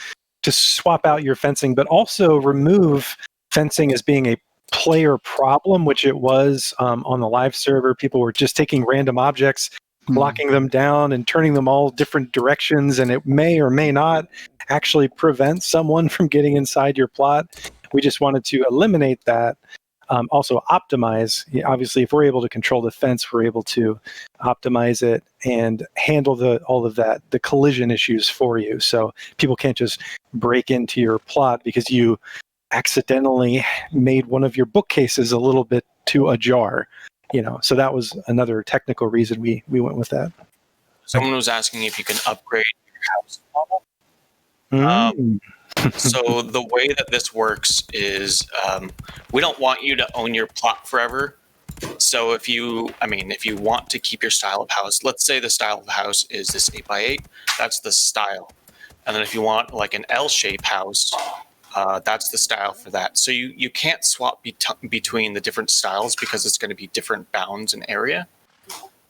swap out your fencing, but also remove fencing as being a player problem, which it was on the live server. People were just taking random objects, locking them down and turning them all different directions, and it may or may not actually prevent someone from getting inside your plot. We just wanted to eliminate that. Also optimize. Obviously, if we're able to control the fence, we're able to optimize it and handle all of that, the collision issues for you. So people can't just break into your plot because you accidentally made one of your bookcases a little bit too ajar. So that was another technical reason we went with that.
Someone was asking if you can upgrade your house
Mm.
model. So the way that this works is we don't want you to own your plot forever. So if you want to keep your style of house, let's say the style of house is this 8x8, that's the style. And then if you want like an L-shaped house, that's the style for that. So you can't swap between the different styles because it's going to be different bounds and area.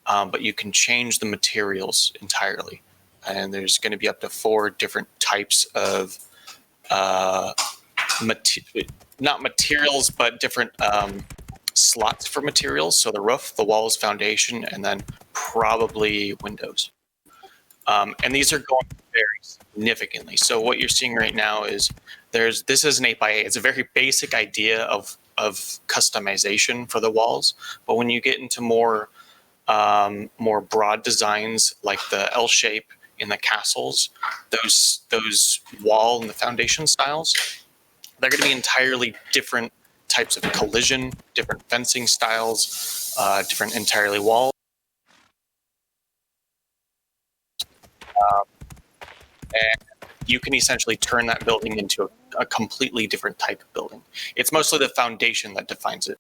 But you can change the materials entirely. And there's going to be up to 4 different types of not materials, but different slots for materials. So the roof, the walls, foundation, and then probably windows. And these are going to vary significantly. So what you're seeing right now is this is an 8x8. It's a very basic idea of customization for the walls. But when you get into more broad designs like the L shape in the castles, those wall and the foundation styles, they're going to be entirely different types of collision, different fencing styles, different entirely walls. And you can essentially turn that building into a completely different type of building. It's mostly the foundation that defines it.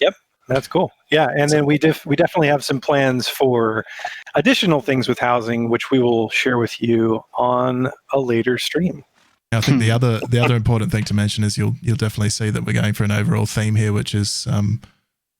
Yep, that's cool. Yeah, and then we definitely have some plans for additional things with housing, which we will share with you on a later stream.
I think the other important thing to mention is you'll definitely see that we're going for an overall theme here, which is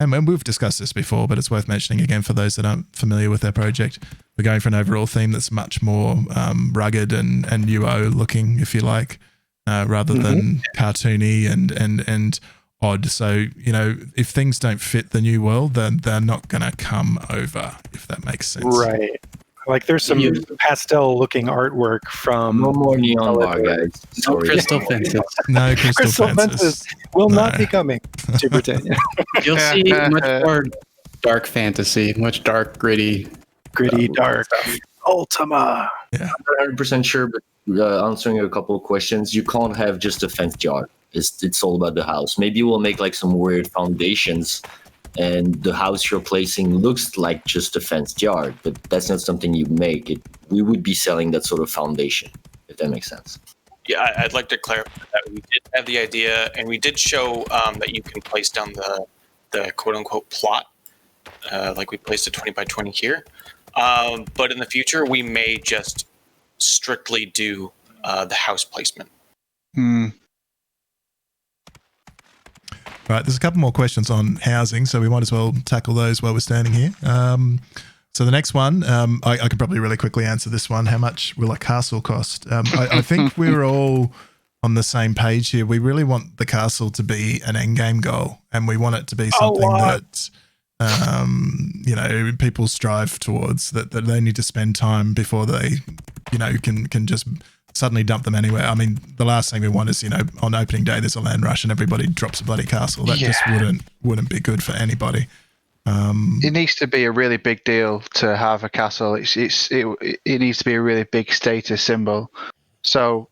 and we've discussed this before, but it's worth mentioning again for those that aren't familiar with our project. We're going for an overall theme that's much more rugged and UO looking, if you like, rather than cartoony and odd. So, if things don't fit the new world, then they're not going to come over, if that makes sense.
Right. Like there's some pastel-looking artwork from...
No more neon bar, guys.
No crystal fences.
No crystal fences
will not be coming to Britannia.
You'll see much more dark fantasy, much dark, gritty,
dark. Ultima.
Yeah.
I'm not 100% sure, but answering a couple of questions, you can't have just a fenced yard. It's all about the house. Maybe we'll make like some weird foundations and the house you're placing looks like just a fenced yard, but that's not something you make. We would be selling that sort of foundation, if that makes sense.
Yeah, I'd like to clarify that we did have the idea, and we did show that you can place down the quote unquote plot, like we placed a 20 by 20 here. But in the future, we may just strictly do the house placement.
Right, there's a couple more questions on housing, so we might as well tackle those while we're standing here. So the next one, I could probably really quickly answer this one. How much will a castle cost? I think we're all on the same page here. We really want the castle to be an endgame goal, and we want it to be something that people strive towards, that they need to spend time before they, can just suddenly dump them anywhere. I mean, the last thing we want is, on opening day there's a land rush and everybody drops a bloody castle. That just wouldn't be good for anybody.
It needs to be a really big deal to have a castle. It needs to be a really big status symbol. So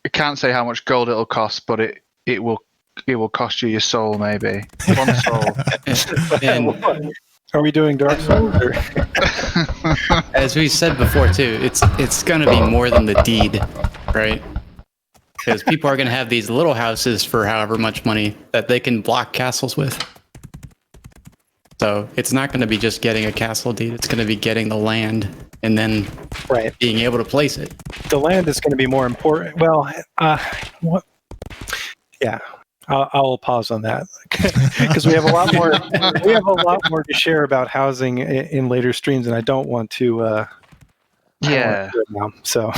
I can't say how much gold it'll cost, but it will cost you your soul, maybe. One soul.
And are we doing Dark Souls?
as we said before too, it's going to be more than the deed, right? Because people are going to have these little houses for however much money that they can block castles with. So it's not going to be just getting a castle deed. It's going to be getting the land and then being able to place it.
The land is going to be more important. Well, what? Yeah, I'll pause on that because we have a lot more. We have a lot more to share about housing in later streams, and I don't want to. I don't want to do it now, so.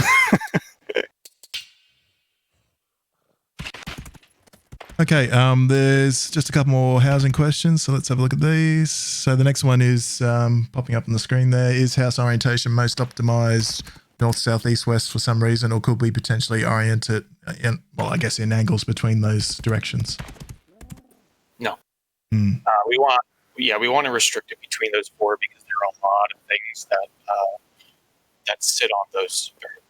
Okay, there's just a couple more housing questions, so let's have a look at these. So the next one is popping up on the screen there. Is house orientation most optimized north, south, east, west for some reason, or could we potentially orient it in angles between those directions?
No. We want to restrict it between those four because there are a lot of things that sit on those variables.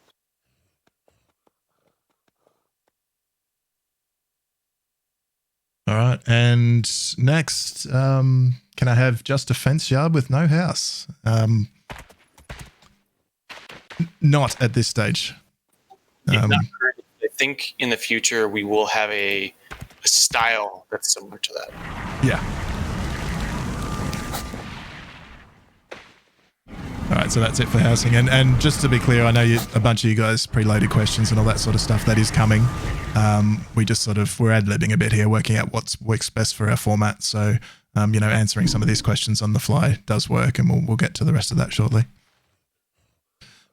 All right, and next, can I have just a fence yard with no house? Not at this stage.
Not currently. I think in the future we will have a style that's similar to that.
Yeah. All right, so that's it for housing. And just to be clear, I know a bunch of you guys preloaded questions and all that sort of stuff. That is coming. We just we're ad-libbing a bit here, working out what works best for our format. So, answering some of these questions on the fly does work, and we'll get to the rest of that shortly.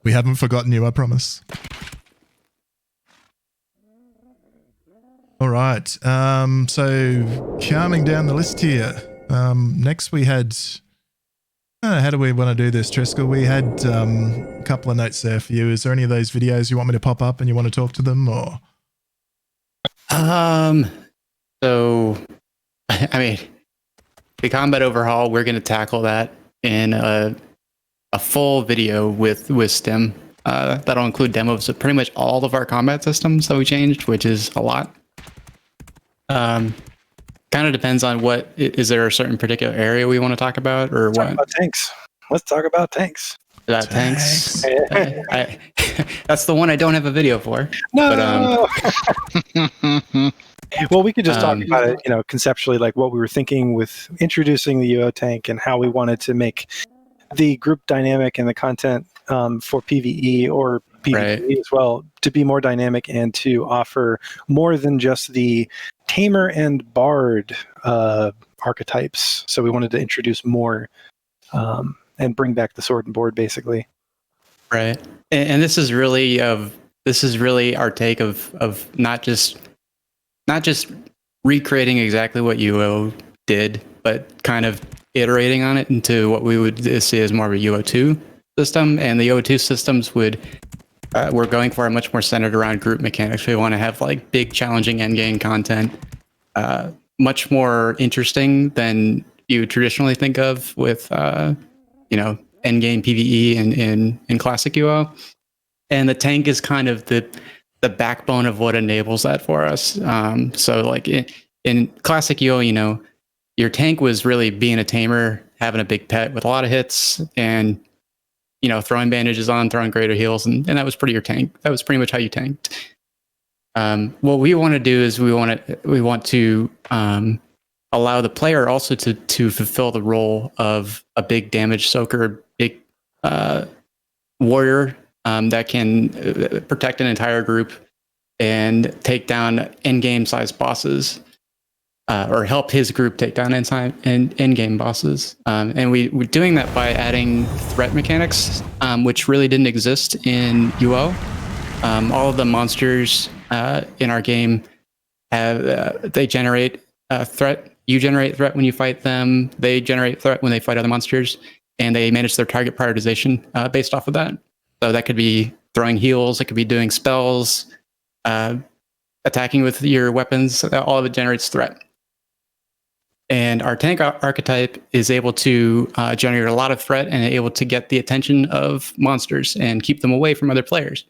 We haven't forgotten you, I promise. All right. So calming down the list here. Next we had... how do we want to do this, Triskel? We had a couple of notes there for you. Is there any of those videos you want me to pop up and you want to talk to them, or?
So, I mean, the combat overhaul, we're going to tackle that in a full video with STEM. That'll include demos of pretty much all of our combat systems that we changed, which is a lot. Kind of depends on is there a certain particular area we want to talk about, or what?
Talk about tanks. Let's talk about tanks.
About tanks. That's the one I don't have a video for.
No. But, well, we could just talk about it, conceptually, like what we were thinking with introducing the UO tank and how we wanted to make the group dynamic and the content for PvE or PvE as well to be more dynamic and to offer more than just the tamer and bard archetypes. So we wanted to introduce more and bring back the sword and board, basically.
Right, and this is really our take of not just recreating exactly what UO did, but kind of iterating on it into what we would see as more of a UO2 system. And the UO2 systems we're going for a much more centered around group mechanics. We want to have like big, challenging endgame content, much more interesting than you traditionally think of with endgame PvE in classic UO. And the tank is kind of the backbone of what enables that for us. So like in classic UO, your tank was really being a tamer, having a big pet with a lot of hits, and throwing bandages on, throwing greater heals, and that was pretty your tank. That was pretty much how you tanked. What we want to do is we want to allow the player also to fulfill the role of a big damage soaker, big warrior that can protect an entire group and take down in-game sized bosses, or help his group take down in-game bosses. And we're doing that by adding threat mechanics, which really didn't exist in UO. All of the monsters in our game they generate threat. You generate threat when you fight them. They generate threat when they fight other monsters, and they manage their target prioritization based off of that. So that could be throwing heals. It could be doing spells, attacking with your weapons. All of it generates threat. And our tank archetype is able to generate a lot of threat and able to get the attention of monsters and keep them away from other players.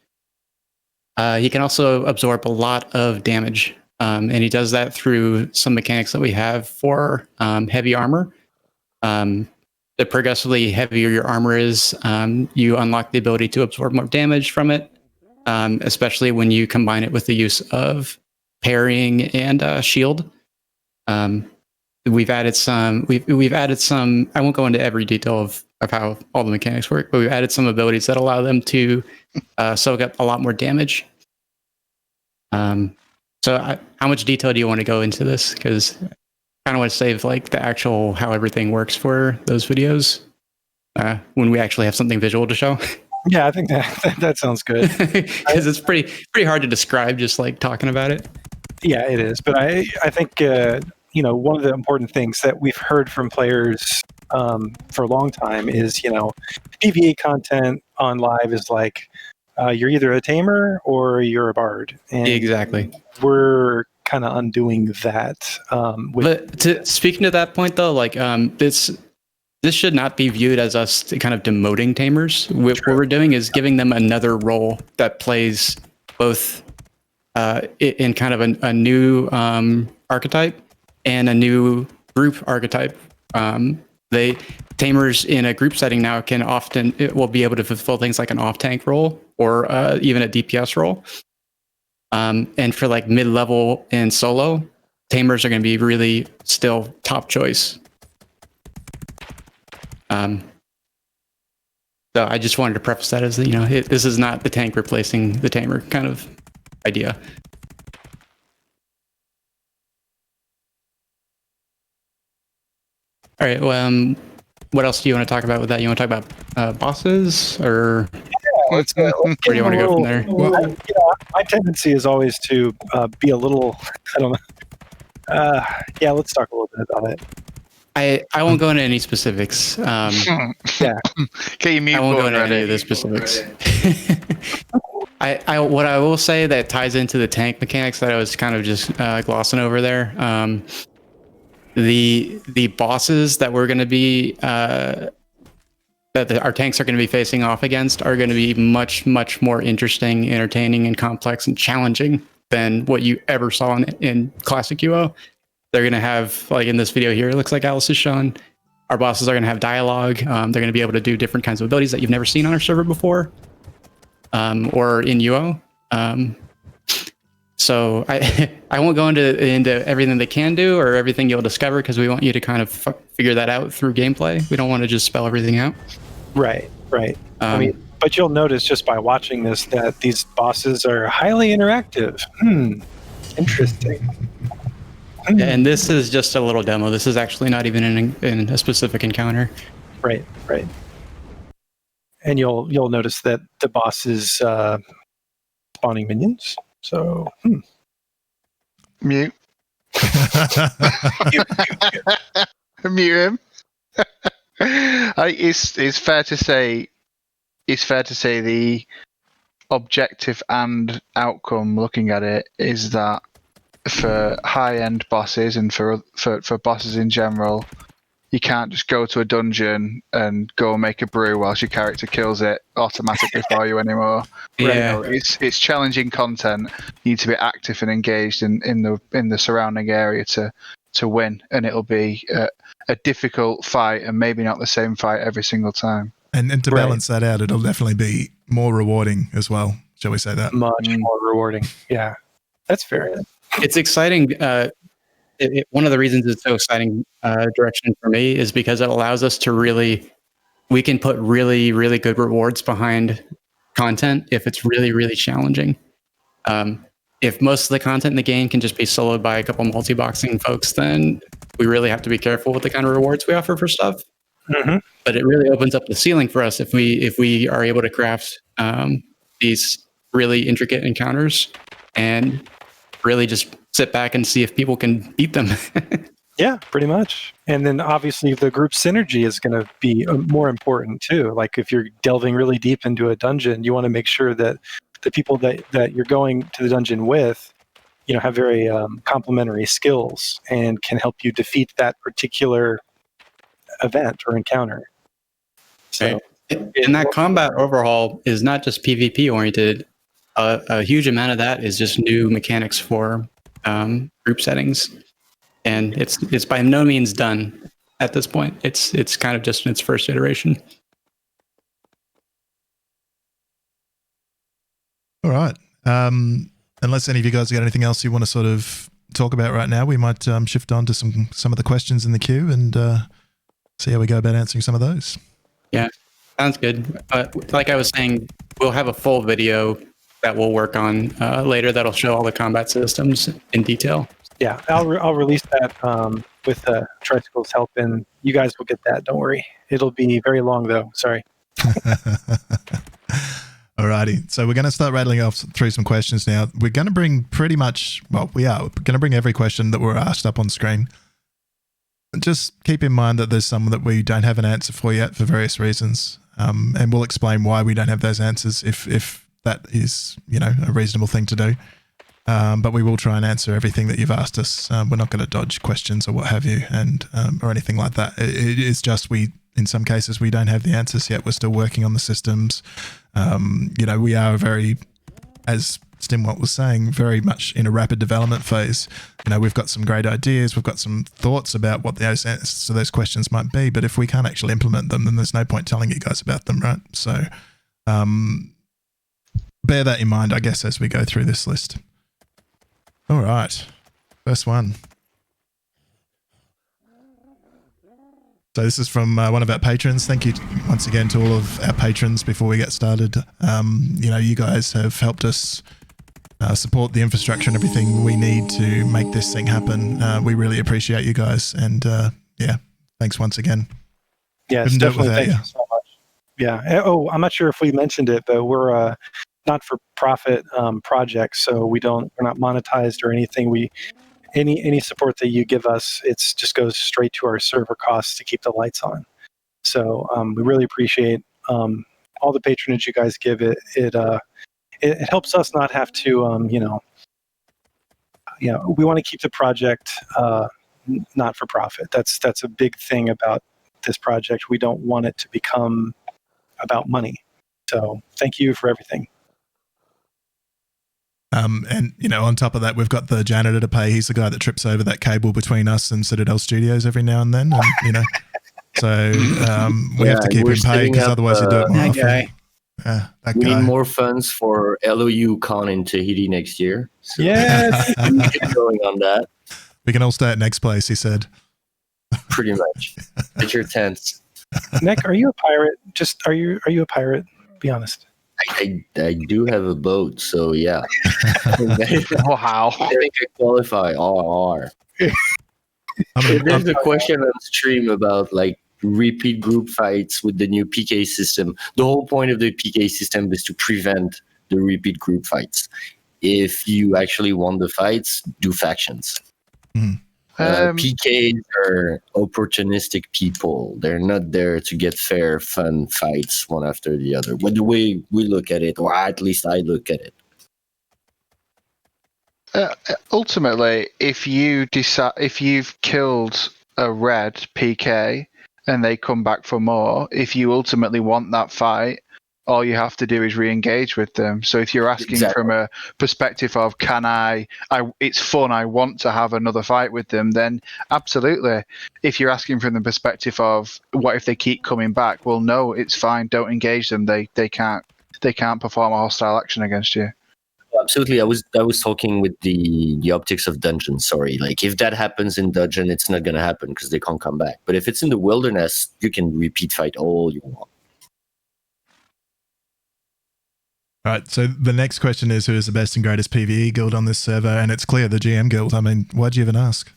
He can also absorb a lot of damage. And he does that through some mechanics that we have for heavy armor. The progressively heavier your armor is, you unlock the ability to absorb more damage from it, especially when you combine it with the use of parrying and shield. We've added some. We've added some. I won't go into every detail of how all the mechanics work, but we've added some abilities that allow them to soak up a lot more damage. So how much detail do you want to go into this? Because I kind of want to save like the actual how everything works for those videos when we actually have something visual to show.
Yeah, I think that sounds good.
Because it's pretty hard to describe just like talking about it.
Yeah, it is. But I think one of the important things that we've heard from players for a long time is PvE content on live is like you're either a tamer or you're a bard. And
exactly.
We're kind of undoing that.
Speaking to that point, though, like this should not be viewed as us kind of demoting tamers. What we're doing is giving them another role that plays both in kind of a new archetype and a new group archetype. Tamers in a group setting now will be able to fulfill things like an off-tank role or even a DPS role. And for like mid-level and solo, tamers are going to be really still top choice. So I just wanted to preface that as this is not the tank replacing the tamer kind of idea. All right. Well, what else do you want to talk about with that? You want to talk about bosses, or
where
do you want to go from there?
Well, my tendency is always to be a little, I don't know. Let's talk a little bit about it.
I won't go into any specifics.
Yeah.
Okay,
I won't go into any of the specifics. What I will say that ties into the tank mechanics that I was kind of just glossing over there. The bosses that we're going to be our tanks are going to be facing off against are going to be much more interesting, entertaining, and complex and challenging than what you ever saw in classic UO. They're going to have, like in this video here, it looks like Alice has shown, our bosses are going to have dialogue. They're going to be able to do different kinds of abilities that you've never seen on our server before, or in UO. So I won't go into everything they can do or everything you'll discover, because we want you to kind of figure that out through gameplay. We don't want to just spell everything out.
Right. But you'll notice just by watching this that these bosses are highly interactive. Interesting.
And this is just a little demo. This is actually not even in a specific encounter.
Right. And you'll notice that the boss is spawning minions. So
mute. Mute him. It's fair to say. It's fair to say the objective and outcome, looking at it, is that for high-end bosses and for bosses in general, you can't just go to a dungeon and go make a brew whilst your character kills it automatically for you anymore.
Yeah,
it's challenging content. You need to be active and engaged in the surrounding area to win, and it'll be a difficult fight, and maybe not the same fight every single time.
And to balance that out, it'll definitely be more rewarding as well. Shall we say that?
Much more rewarding. Yeah. That's fair.
It's exciting. One of the reasons it's so exciting direction for me is because it allows us to we can put really, really good rewards behind content if it's really, really challenging. If most of the content in the game can just be soloed by a couple multi-boxing folks, then we really have to be careful with the kind of rewards we offer for stuff.
Mm-hmm.
But it really opens up the ceiling for us if we are able to craft these really intricate encounters and really just sit back and see if people can beat them.
Yeah, pretty much. And then obviously the group synergy is going to be more important too. Like if you're delving really deep into a dungeon, you want to make sure that the people that you're going to the dungeon with, have very complementary skills and can help you defeat that particular event or encounter. So,
right. And that combat overhaul is not just PvP oriented. A huge amount of that is just new mechanics for group settings, and it's by no means done at this point. It's kind of just in its first iteration.
All right. Unless any of you guys got anything else you want to sort of talk about right now, we might shift on to some of the questions in the queue and see how we go about answering some of those.
Yeah, sounds good. Like I was saying, we'll have a full video that we'll work on later that'll show all the combat systems in detail.
Yeah, I'll release that with Tricycle's help, and you guys will get that. Don't worry. It'll be very long, though. Sorry.
Alrighty, so we're going to start rattling off through some questions now. We're going to bring we're going to bring every question that we're asked up on screen. Just keep in mind that there's some that we don't have an answer for yet for various reasons, and we'll explain why we don't have those answers if that is, a reasonable thing to do. But we will try and answer everything that you've asked us. We're not going to dodge questions or what have you, and or anything like that. It is just in some cases, we don't have the answers yet. We're still working on the systems. We are very, as Stimwalt was saying, very much in a rapid development phase. We've got some great ideas. We've got some thoughts about what the answers to those questions might be. But if we can't actually implement them, then there's no point telling you guys about them, right? So bear that in mind, I guess, as we go through this list. All right. First one. So this is from one of our patrons. Thank you once again to all of our patrons before we get started. You guys have helped us support the infrastructure and everything we need to make this thing happen. We really appreciate you guys. And thanks once again.
Yeah, definitely. Thank you so much. Yeah. Oh, I'm not sure if we mentioned it, but we're a not-for-profit project, so we're not monetized or anything. Any support that you give us, it just goes straight to our server costs to keep the lights on. So we really appreciate all the patronage you guys give. It helps us not have to, we want to keep the project not for profit. That's a big thing about this project. We don't want it to become about money. So thank you for everything.
And on top of that, we've got the janitor to pay. He's the guy that trips over that cable between us and Citadel Studios every now and then. And, so we have to keep him paid because otherwise he'll do it more often. That
we
guy.
need more funds for LoU Con in Tahiti next year. So
yes,
keep going on that.
We can all stay at Next Place, he said.
Pretty much. Get your tents.
Nick, are you a pirate? Are you a pirate? Be honest.
I do have a boat, so yeah.
Wow.
I think I qualify RR. There's a question on stream about repeat group fights with the new PK system. The whole point of the PK system is to prevent the repeat group fights. If you actually want the fights, do factions.
Mm.
PKs are opportunistic people. They're not there to get fair, fun fights one after the other. But the way we look at it, or at least I look at it.
Ultimately, if you've killed a red PK and they come back for more, if you ultimately want that fight, all you have to do is re-engage with them. So if you're asking from a perspective of it's fun, I want to have another fight with them, then absolutely. If you're asking from the perspective of what if they keep coming back, well, no, it's fine. Don't engage them. They can't perform a hostile action against you.
absolutely. I was talking with the optics of dungeon. Sorry, like if that happens in dungeon, it's not gonna happen because they can't come back. But if it's in the wilderness, you can repeat fight all you want.
All right, so the next question is, who is the best and greatest PvE guild on this server? And it's clear, the GM guild. I mean, why'd you even ask?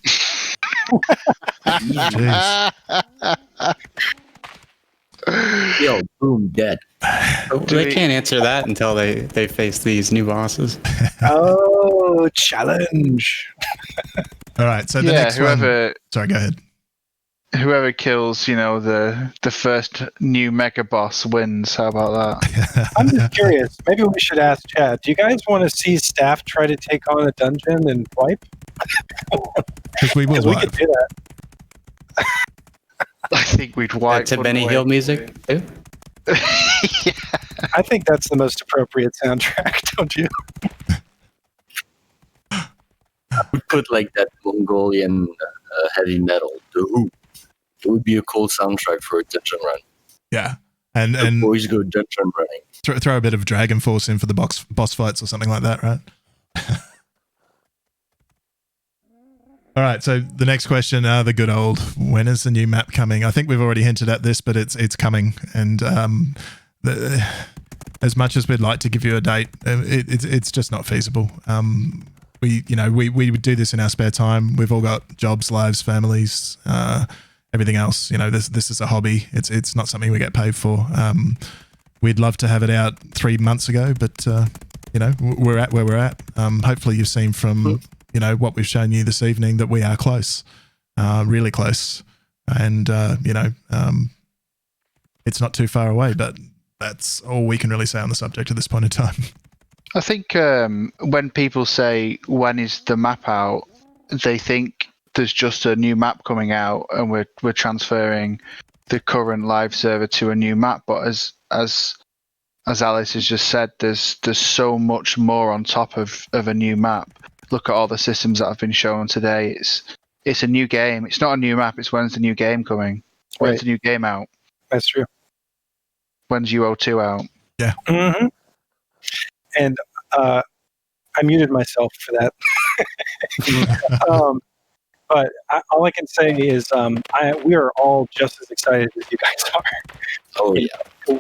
Jeez.
Yo, boom, dead.
They can't answer that until they face these new bosses.
Oh, challenge.
All right, so the next
whoever
one... Sorry, go ahead.
whoever kills, the first new mega boss wins. How about that?
I'm just curious. Maybe we should ask Chad. Do you guys want to see staff try to take on a dungeon and wipe?
Because we will
We
wipe.
could do that.
I think we'd wipe.
To Benny Hill music too.
Yeah.
I think that's the most appropriate soundtrack, don't you?
We put like that Mongolian heavy metal. The Who. It would be a cool soundtrack for a dungeon run.
Yeah. And
The boys go dungeon running.
throw a bit of Dragon Force in for the boss fights or something like that, right? All right, so the next question, the good old, when is the new map coming? I think we've already hinted at this, but it's coming. And as much as we'd like to give you a date, it's just not feasible. We would do this in our spare time. We've all got jobs, lives, families, everything else. This is a hobby. It's not something we get paid for. We'd love to have it out 3 months ago, but we're at where we're at. Hopefully you've seen from what we've shown you this evening that we are close, really close, and it's not too far away. But that's all we can really say on the subject at this point in time.
I think when people say when is the map out, they think there's just a new map coming out and we're transferring the current live server to a new map. But as Alice has just said, there's so much more on top of a new map. Look at all the systems that have been shown today. It's a new game. It's not a new map. It's when's the new game coming? When's the new game out?
That's true.
When's UO2 out?
Yeah.
Mm-hmm. And I muted myself for that. But all I can say is we are all just as excited as you guys are.
Oh, yeah.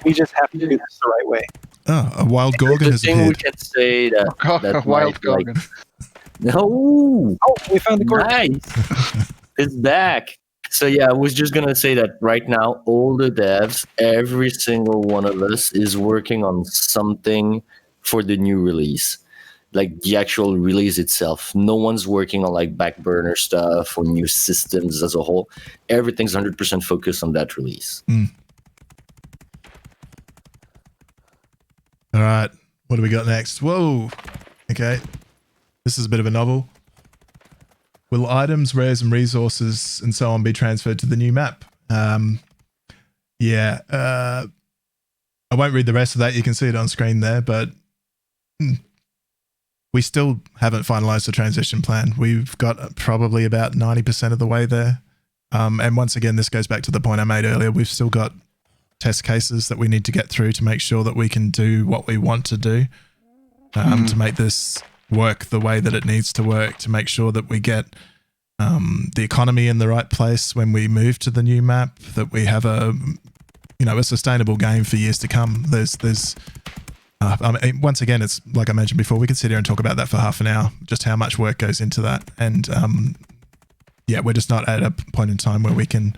We just have to do this the right way.
Oh, a wild Gorgon has
The thing we
appeared.
can say that
A wild Gorgon.
No.
Oh, we found the Gorgon.
Nice. It's back. So yeah, I was just gonna say that right now, all the devs, every single one of us is working on something for the new release, like the actual release itself. No one's working on like back burner stuff or new systems as a whole. Everything's 100% focused on that release.
All right, what do we got next? Whoa. Okay, this is a bit of a novel. Will items, rares, and resources and so on be transferred to the new map? I won't read the rest of that. You can see it on screen there, but we still haven't finalized the transition plan. We've got probably about 90% of the way there. And once again, this goes back to the point I made earlier. We've still got test cases that we need to get through to make sure that we can do what we want to do, to make this work the way that it needs to work, to make sure that we get the economy in the right place when we move to the new map, that we have a sustainable game for years to come. Once again, it's like I mentioned before, we could sit here and talk about that for half an hour, just how much work goes into that. And we're just not at a point in time where we can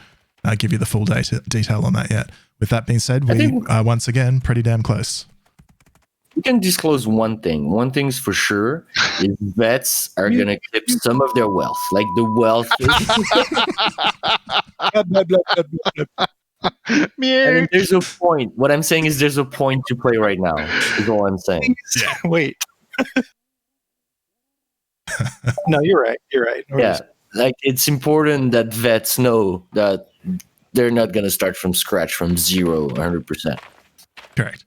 give you the full detail on that yet. With that being said, we are once again pretty damn close.
We can disclose one thing. One thing's for sure is vets are going to keep some of their wealth. Like the wealth. I mean, there's a point. What I'm saying is there's a point to play right now, is all I'm saying.
Yeah. Wait. No, you're right. You're right.
Yeah. Like it's important that vets know that they're not going to start from scratch, from 100%.
Correct.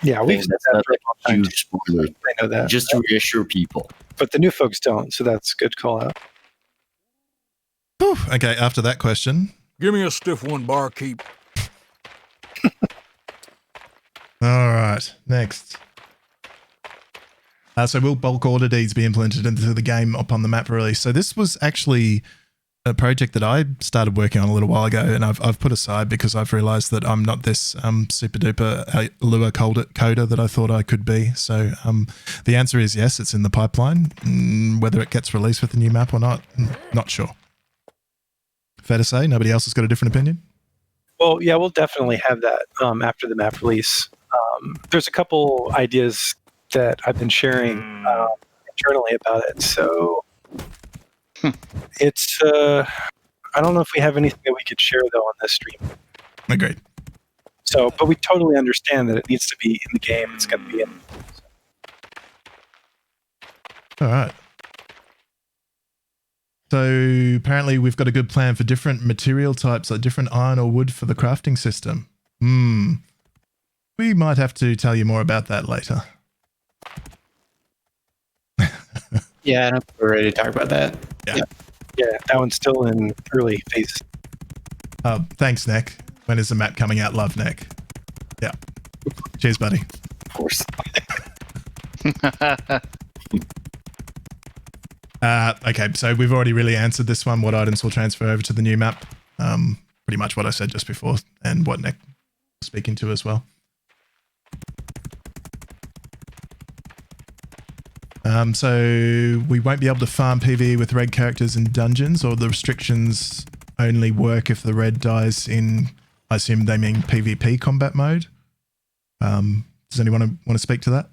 Yeah, we've said
that's
that
not
for a
a
long time.
huge spoiler.
I know that.
Just to reassure people.
But the new folks don't, so that's a good call out.
Whew. Okay, after that question.
Give me a stiff one, barkeep.
All right, next. So will bulk order deeds be implemented into the game upon the map release? So this was actually a project that I started working on a little while ago, and I've put aside because I've realised that I'm not this super duper LoU coder that I thought I could be. So the answer is yes, it's in the pipeline. Whether it gets released with the new map or not, not sure. Fair to say, nobody else has got a different opinion?
Well, yeah, we'll definitely have that after the map release. There's a couple ideas that I've been sharing internally about it. So it's, I don't know if we have anything that we could share though on this stream.
Agreed.
So, but we totally understand that it needs to be in the game. It's got to be in.
All right. So apparently we've got a good plan for different material types, like different iron or wood for the crafting system. We might have to tell you more about that later.
Yeah, I don't think we're ready to talk about that.
Yeah, that one's still in early phase.
Thanks, Nick. When is the map coming out? Love, Nick. Yeah. Cheers, buddy.
Of course.
Okay, so we've already really answered this one. What items will transfer over to the new map? Pretty much what I said just before, and what Nick was speaking to as well. So we won't be able to farm PvE with red characters in dungeons, or the restrictions only work if the red dies in, I assume they mean PvP combat mode. Does anyone want to speak to that?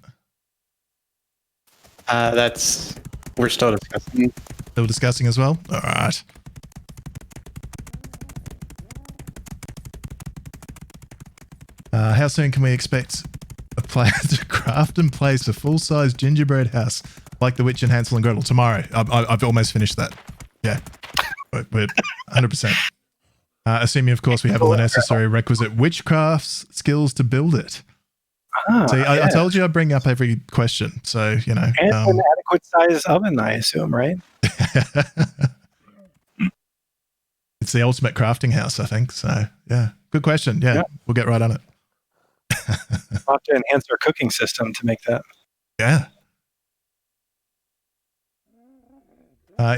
We're still discussing.
Still discussing as well? All right. How soon can we expect a player to craft and place a full-size gingerbread house like the Witch and Hansel and Gretel? Tomorrow. I've almost finished that. Yeah. We're 100%. Assuming, of course, we have all the necessary requisite witchcraft skills to build it. See, I told you I'd bring up every question, so, you know.
And an adequate size oven, I assume, right?
It's the ultimate crafting house, I think. So, yeah. Good question. Yeah. We'll get right on it.
We'll have to enhance our cooking system to make that.
Yeah.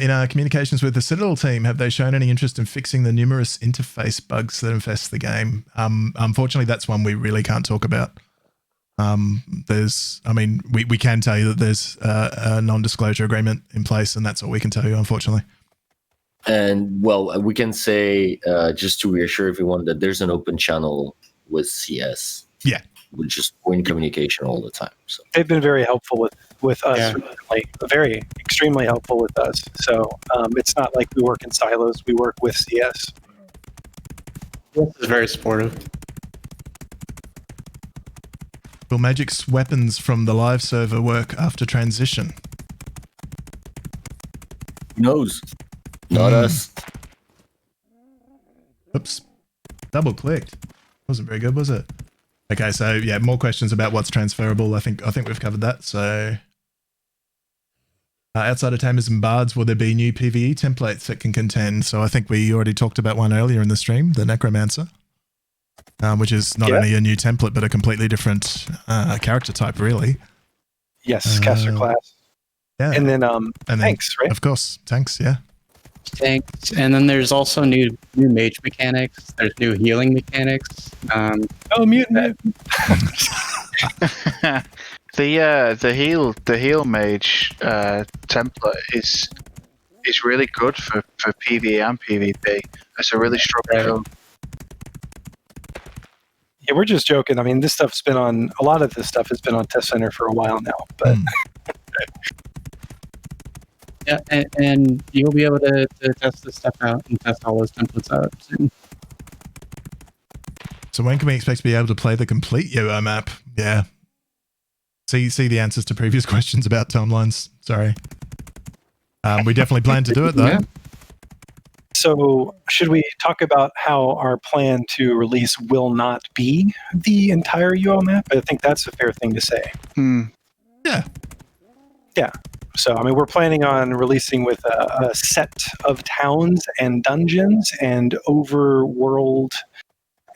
In our communications with the Citadel team, have they shown any interest in fixing the numerous interface bugs that infest the game? Unfortunately, that's one we really can't talk about. We can tell you that there's a non-disclosure agreement in place, and that's all we can tell you, unfortunately.
And, well, we can say, just to reassure everyone, that there's an open channel with CS.
Yeah.
We're just in communication all the time. So
they've been very helpful with us recently. Very, extremely helpful with us. So it's not like we work in silos. We work with CS.
This is very supportive.
Will Magic's weapons from the live server work after transition?
who knows? Not us.
Oops. Double clicked. Wasn't very good, was it? Okay, so yeah, more questions about what's transferable. I think we've covered that. So outside of Tamers and Bards, will there be new PvE templates that can contend? So I think we already talked about one earlier in the stream, the Necromancer, which is not only a new template, but a completely different character type, really.
Yes, caster class.
Yeah.
And then tanks, right?
Of course, tanks, yeah.
Tanks, and then there's also new mage mechanics. There's new healing mechanics.
Mutant.
The heal mage template is really good for PvE and PvP. It's a really strong build.
Yeah, we're just joking. I mean, a lot of this stuff has been on Test Center for a while now, but.
Yeah, and you'll be able to test this stuff out and test all those templates out soon.
So when can we expect to be able to play the complete Yo-Yo map? Yeah. See the answers to previous questions about timelines. Sorry. We definitely plan to do it, though. Yeah.
So should we talk about how our plan to release will not be the entire Yo-Yo map? I think that's a fair thing to say.
Yeah.
Yeah. So, I mean, we're planning on releasing with a set of towns and dungeons and overworld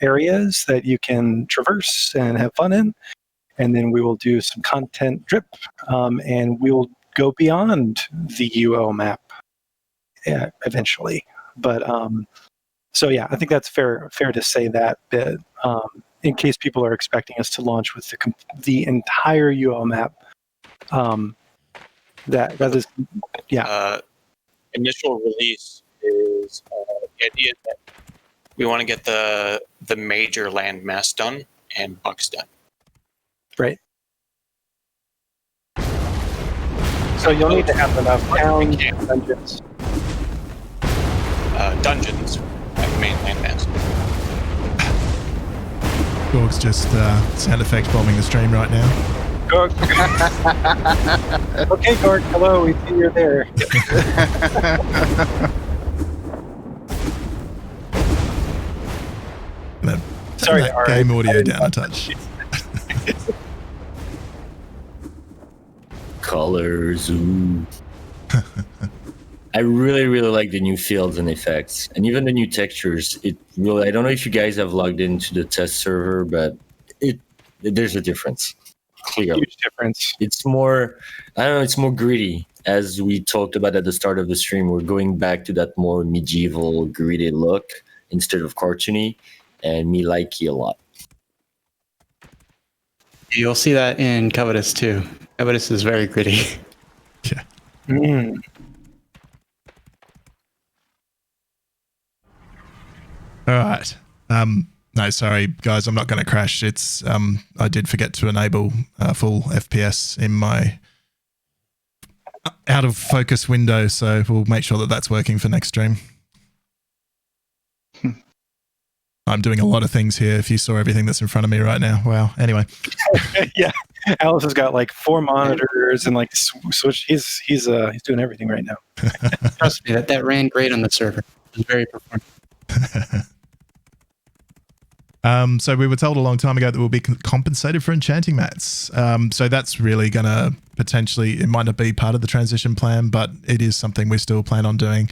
areas that you can traverse and have fun in. and then we will do some content drip, and we will go beyond the UO map eventually. But so yeah, I think that's fair to say that bit, in case people are expecting us to launch with the entire UO map. That is, yeah.
Initial release is the idea that we want to get the major land mass done and bugs done.
Right. So you'll need to have enough towns and dungeons.
Dungeons and main land mass.
Gorg's just sound effect bombing the stream right now.
Gorg. Okay, Gorg. Hello, we see you're there. Sorry,
that game audio down a touch.
Colors. Ooh. I really, really like the new fields and effects, and even the new textures. It really. I don't know if you guys have logged into the test server, but there's a difference. Clearly.
Huge difference.
It's more. I don't know. It's more gritty, as we talked about at the start of the stream. We're going back to that more medieval, gritty look instead of cartoony, and me like it a lot.
You'll see that in Covetous too. Covetous is very gritty.
Yeah.
Mm.
All right. No, sorry, guys, I'm not going to crash. It's I did forget to enable full FPS in my out of focus window, so we'll make sure that that's working for next stream. I'm doing a lot of things here. If you saw everything that's in front of me right now, wow. Anyway,
Yeah, Alice has got like 4 monitors and like switch. He's doing everything right now.
Trust me, that ran great on the server. It was very performant.
So we were told a long time ago that we'll be compensated for enchanting mats. So that's really going to potentially, it might not be part of the transition plan, but it is something we still plan on doing.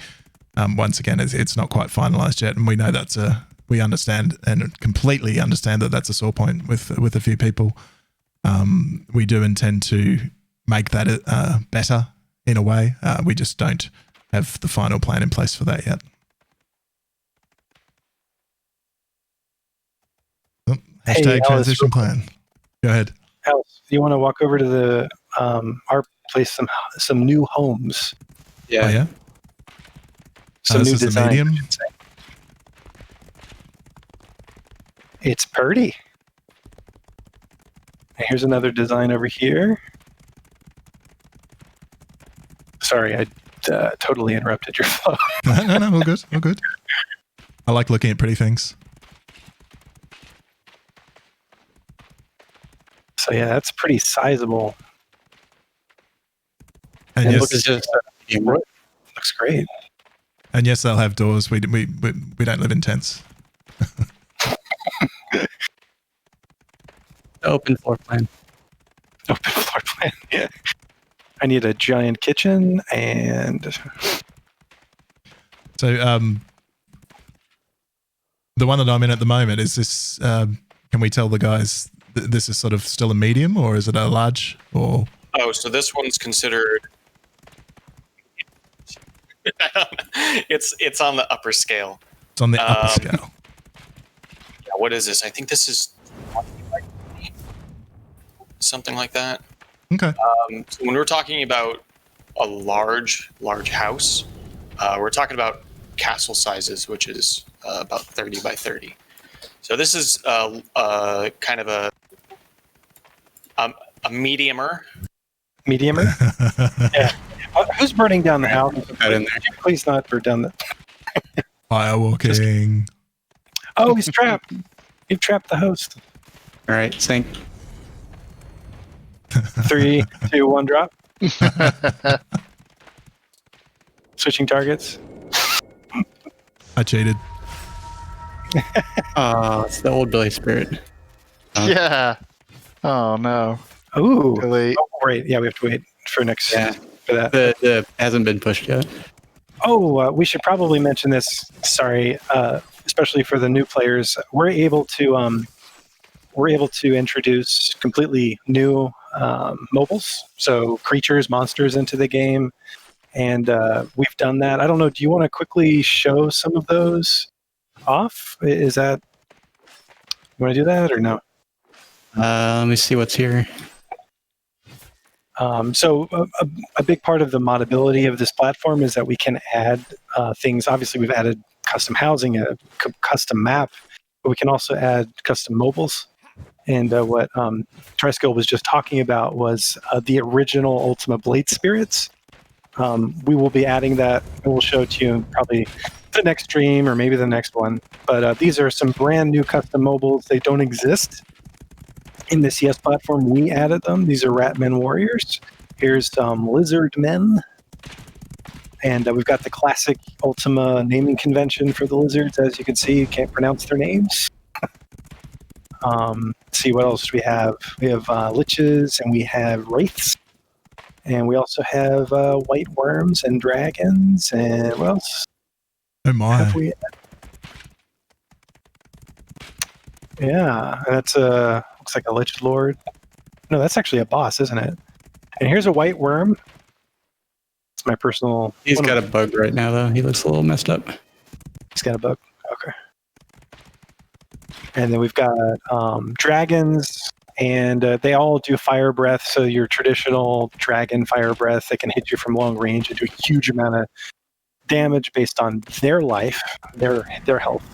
Once again, it's not quite finalized yet, and we know we understand and completely understand that that's a sore point with a few people. We do intend to make that better in a way. We just don't have the final plan in place for that yet. Hashtag transition plan. Go ahead.
Alice, you want to walk over to the our place some new homes?
Yeah.
Oh, yeah?
Some
this
new
is the
design.
medium?
I should say. It's pretty. And here's another design over here. Sorry, I totally interrupted your flow.
No, all good, all good. I like looking at pretty things.
So yeah, that's pretty sizable.
And
And
yes,
looks great.
and yes, they'll have doors. We don't live in tents.
Open floor plan.
Open floor plan. Yeah. I need a giant kitchen and
So the one that I'm in at the moment is this. Can we tell the guys this is sort of still a medium, or is it a large? Or
Oh, so this one's considered. It's on the upper scale.
it's on the upper scale?
Yeah, what is this? I think this is something like that.
Okay.
So when we're talking about a large house, we're talking about castle sizes, which is about 30 by 30. So this is kind of a mediumer.
mediumer. Yeah. Who's burning down the house?
That in there.
Please not burn down the.
Firewalking.
Oh, he's trapped. You've trapped the host.
All right, sync.
3, 2, 1, drop. Switching targets.
I cheated.
Oh, it's the old Billy Spirit.
Yeah. Oh no.
Ooh.
Delete.
Oh, wait. Yeah, we have to wait for next
Yeah.
for that.
The hasn't been pushed yet.
Oh, we should probably mention this. Sorry, especially for the new players. We're able to we're able to introduce completely new mobiles, so creatures, monsters into the game, and we've done that. I don't know. Do you want to quickly show some of those off? Is that you want to do that or no?
Let me see what's here.
So a big part of the modability of this platform is that we can add things. Obviously, we've added custom housing, a custom map, but we can also add custom mobiles. And what Triskill was just talking about was the original Ultima Blade Spirits. We will be adding that, and we'll show it to you probably the next stream or maybe the next one. But these are some brand new custom mobiles. They don't exist in the CS platform. We added them. These are Ratmen Warriors. Here's some Lizard Men. And we've got the classic Ultima naming convention for the lizards. As you can see, you can't pronounce their names. See what else we have. We have liches, and we have wraiths. And we also have white worms and dragons. And what else?
Oh my.
Have we? Yeah, that's looks like a lich lord. No, that's actually a boss, isn't it? And here's a white worm. It's my personal.
He's got a bug right now, though. He looks a little messed up.
He's got a bug. Okay. And then we've got dragons, and they all do fire breath. So your traditional dragon fire breath, they can hit you from long range and do a huge amount of damage based on their life, their health.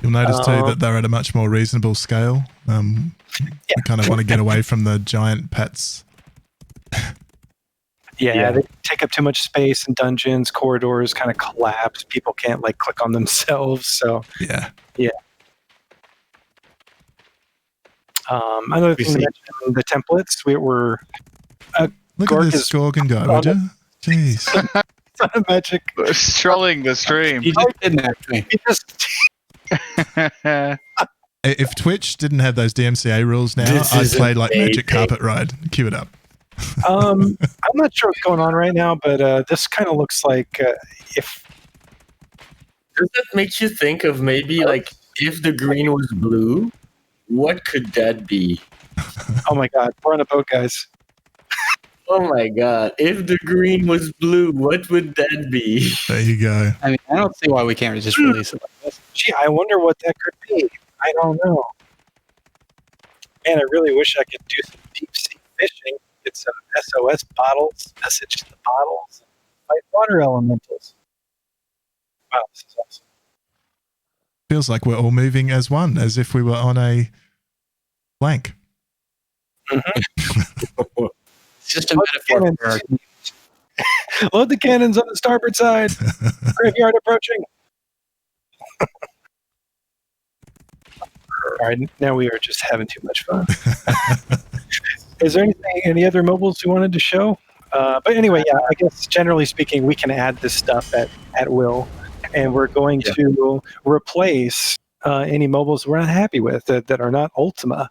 You'll notice too that they're at a much more reasonable scale. We kind of want to get away from the giant pets.
Yeah, they take up too much space in dungeons, corridors kind of collapse. People can't like click on themselves. So
yeah.
Another thing to mention, the templates. We're
look at this Gorgon guy, would you? Jeez.
It's not a magic.
Trolling the stream.
He just kidnapped me.
He just
If Twitch didn't have those DMCA rules now, I'd play like Magic Carpet Ride. Cue it up.
I'm not sure what's going on right now, but this kind of looks like if.
Does that make you think of maybe like if the green was blue, what could that be?
Oh my God, we're on a boat, guys.
Oh my God, if the green was blue, what would that be?
There you go.
I mean, I don't see why we can't just release it like this.
Gee, I wonder what that could be. I don't know. Man, I really wish I could do some deep sea fishing. Get some SOS bottles, message the bottles, and fight water elementals. Wow, this is awesome.
Feels like we're all moving as one, as if we were on a blank.
Mm-hmm.
It's just a metaphor for our
Load the cannons on the starboard side. Graveyard approaching. All right, now we are just having too much fun. Is there any other mobiles you wanted to show? But anyway, yeah, I guess generally speaking, we can add this stuff at will, and we're going to replace any mobiles we're not happy with that are not Ultima.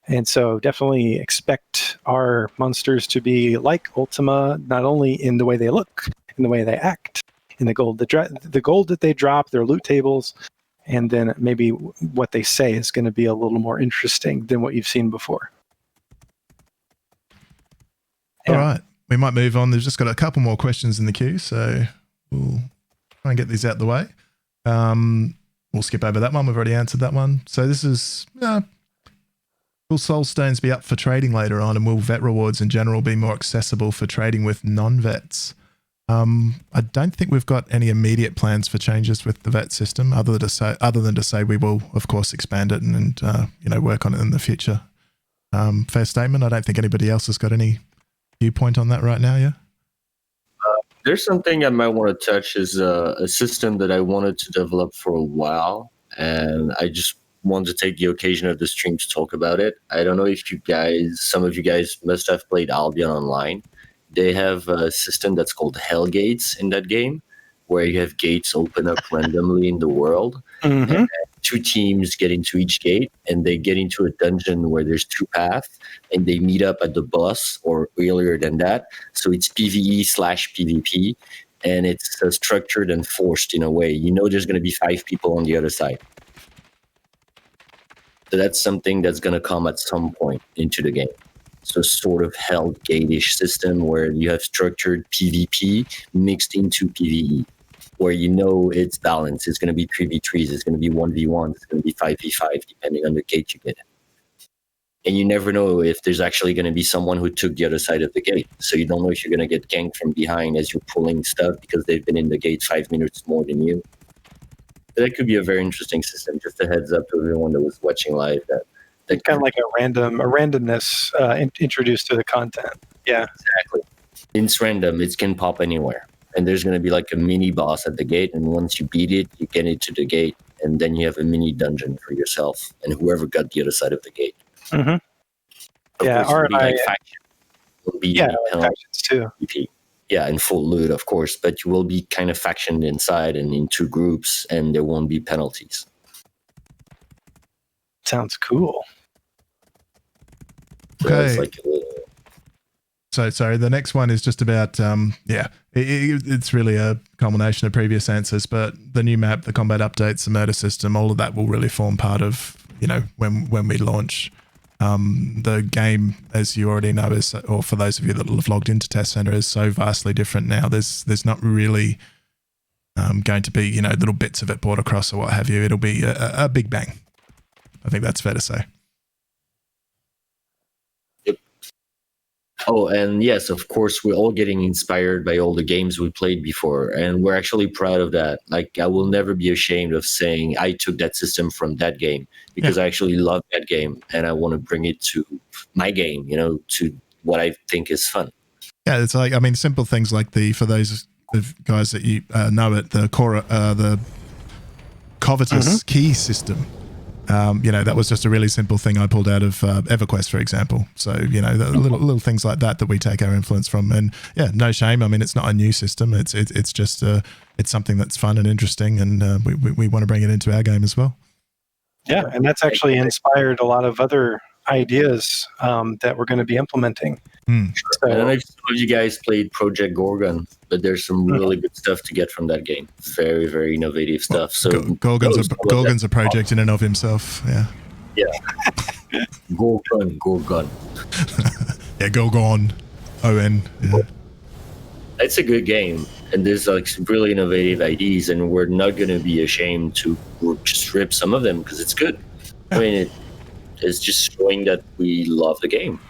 And so definitely expect our monsters to be like Ultima, not only in the way they look, in the way they act, in the gold that they drop, their loot tables, and then maybe what they say is going to be a little more interesting than what you've seen before.
Yeah. All right, we might move on. They've just got a couple more questions in the queue, so we'll try and get these out the way. We'll skip over that one. We've already answered that one. So this is... will soul stones be up for trading later on, and will vet rewards in general be more accessible for trading with non-vets? I don't think we've got any immediate plans for changes with the vet system, other than to say we will, of course, expand it and work on it in the future. Fair statement. I don't think anybody else has got any viewpoint on that right now. Yeah.
There's something I might want to touch is a system that I wanted to develop for a while, and I just wanted to take the occasion of the stream to talk about it. I don't know if some of you guys must have played Albion Online. They have a system that's called Hell Gates in that game, where you have gates open up randomly in the world. Mm-hmm. And two teams get into each gate, and they get into a dungeon where there's two paths, and they meet up at the boss or earlier than that. So it's PvE/PvP, and it's structured and forced in a way. You know there's going to be 5 people on the other side. So that's something that's going to come at some point into the game. So sort of held gate-ish system where you have structured PvP mixed into PvE, where you know it's balanced. It's going to be 3v3s, it's going to be 1v1, it's going to be 5v5, depending on the gate you get in. And you never know if there's actually going to be someone who took the other side of the gate. So you don't know if you're going to get ganked from behind as you're pulling stuff because they've been in the gate 5 minutes more than you. So that could be a very interesting system. Just a heads up to everyone that was watching live. That
kind of like a randomness introduced to the content. Yeah,
exactly. It's random. It can pop anywhere. And there's going to be like a mini boss at the gate. And once you beat it, you get into the gate. And then you have a mini dungeon for yourself and whoever got the other side of the gate.
Mm-hmm.
Yeah,
or
faction. Will be
factions too.
Yeah, and full loot, of course, but you will be kind of factioned inside and in 2 groups, and there won't be penalties.
Sounds cool.
So
Okay.
it's like a little...
So sorry, the next one is just about it's really a culmination of previous answers, but the new map, the combat updates, the murder system, all of that will really form part of when we launch. The game, as you already know, is, or for those of you that have logged into Test Center, is so vastly different now. There's not really going to be little bits of it brought across or what have you. It'll be a big bang. I think that's fair to say.
Oh, and yes, of course, we're all getting inspired by all the games we played before, and we're actually proud of that. Like, I will never be ashamed of saying I took that system from that game because I actually love that game, and I want to bring it to my game, to what I think is fun.
Yeah, it's like, simple things like for those guys that you know it, the covetous key system. That was just a really simple thing I pulled out of EverQuest, for example. So, the little things like that we take our influence from. And yeah, no shame. It's not a new system. It's just it's something that's fun and interesting, and we want to bring it into our game as well.
Yeah, and that's actually inspired a lot of other ideas that we're going to be implementing.
So, I don't know if some of you guys played Project Gorgon, but there's some really good stuff to get from that game. Very, very innovative stuff. So
Gorgon's a project in and of himself. Yeah.
Yeah. Gorgon.
Yeah, Gorgon. O-N. Yeah.
It's a good game, and there's like some really innovative ideas, and we're not going to be ashamed to just rip some of them because it's good. It's just showing that we love the game.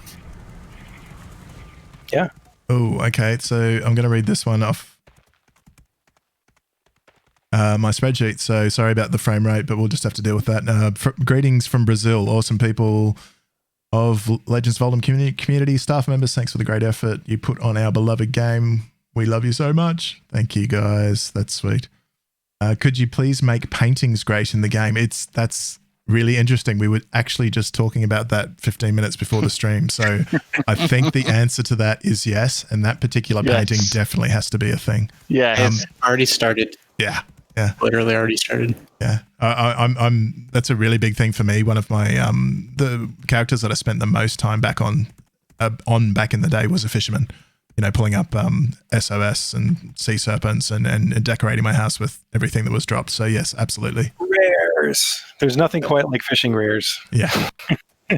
Yeah.
Oh, okay. So I'm going to read this one off my spreadsheet. So sorry about the frame rate, but we'll just have to deal with that. Greetings from Brazil. Awesome people of Legends of Oldham community, staff members. Thanks for the great effort you put on our beloved game. We love you so much. Thank you, guys. That's sweet. Could you please make paintings great in the game? That's really interesting. We were actually just talking about that 15 minutes before the stream. So I think the answer to that is yes. And that particular painting definitely has to be a thing.
Yeah.
It's already started.
Yeah.
Literally already started.
Yeah. I'm that's a really big thing for me. One of my, the characters that I spent the most time back in the day was a fisherman, pulling up SOS and sea serpents and decorating my house with everything that was dropped. So yes, absolutely.
Rares. There's nothing quite like fishing rares.
Yeah.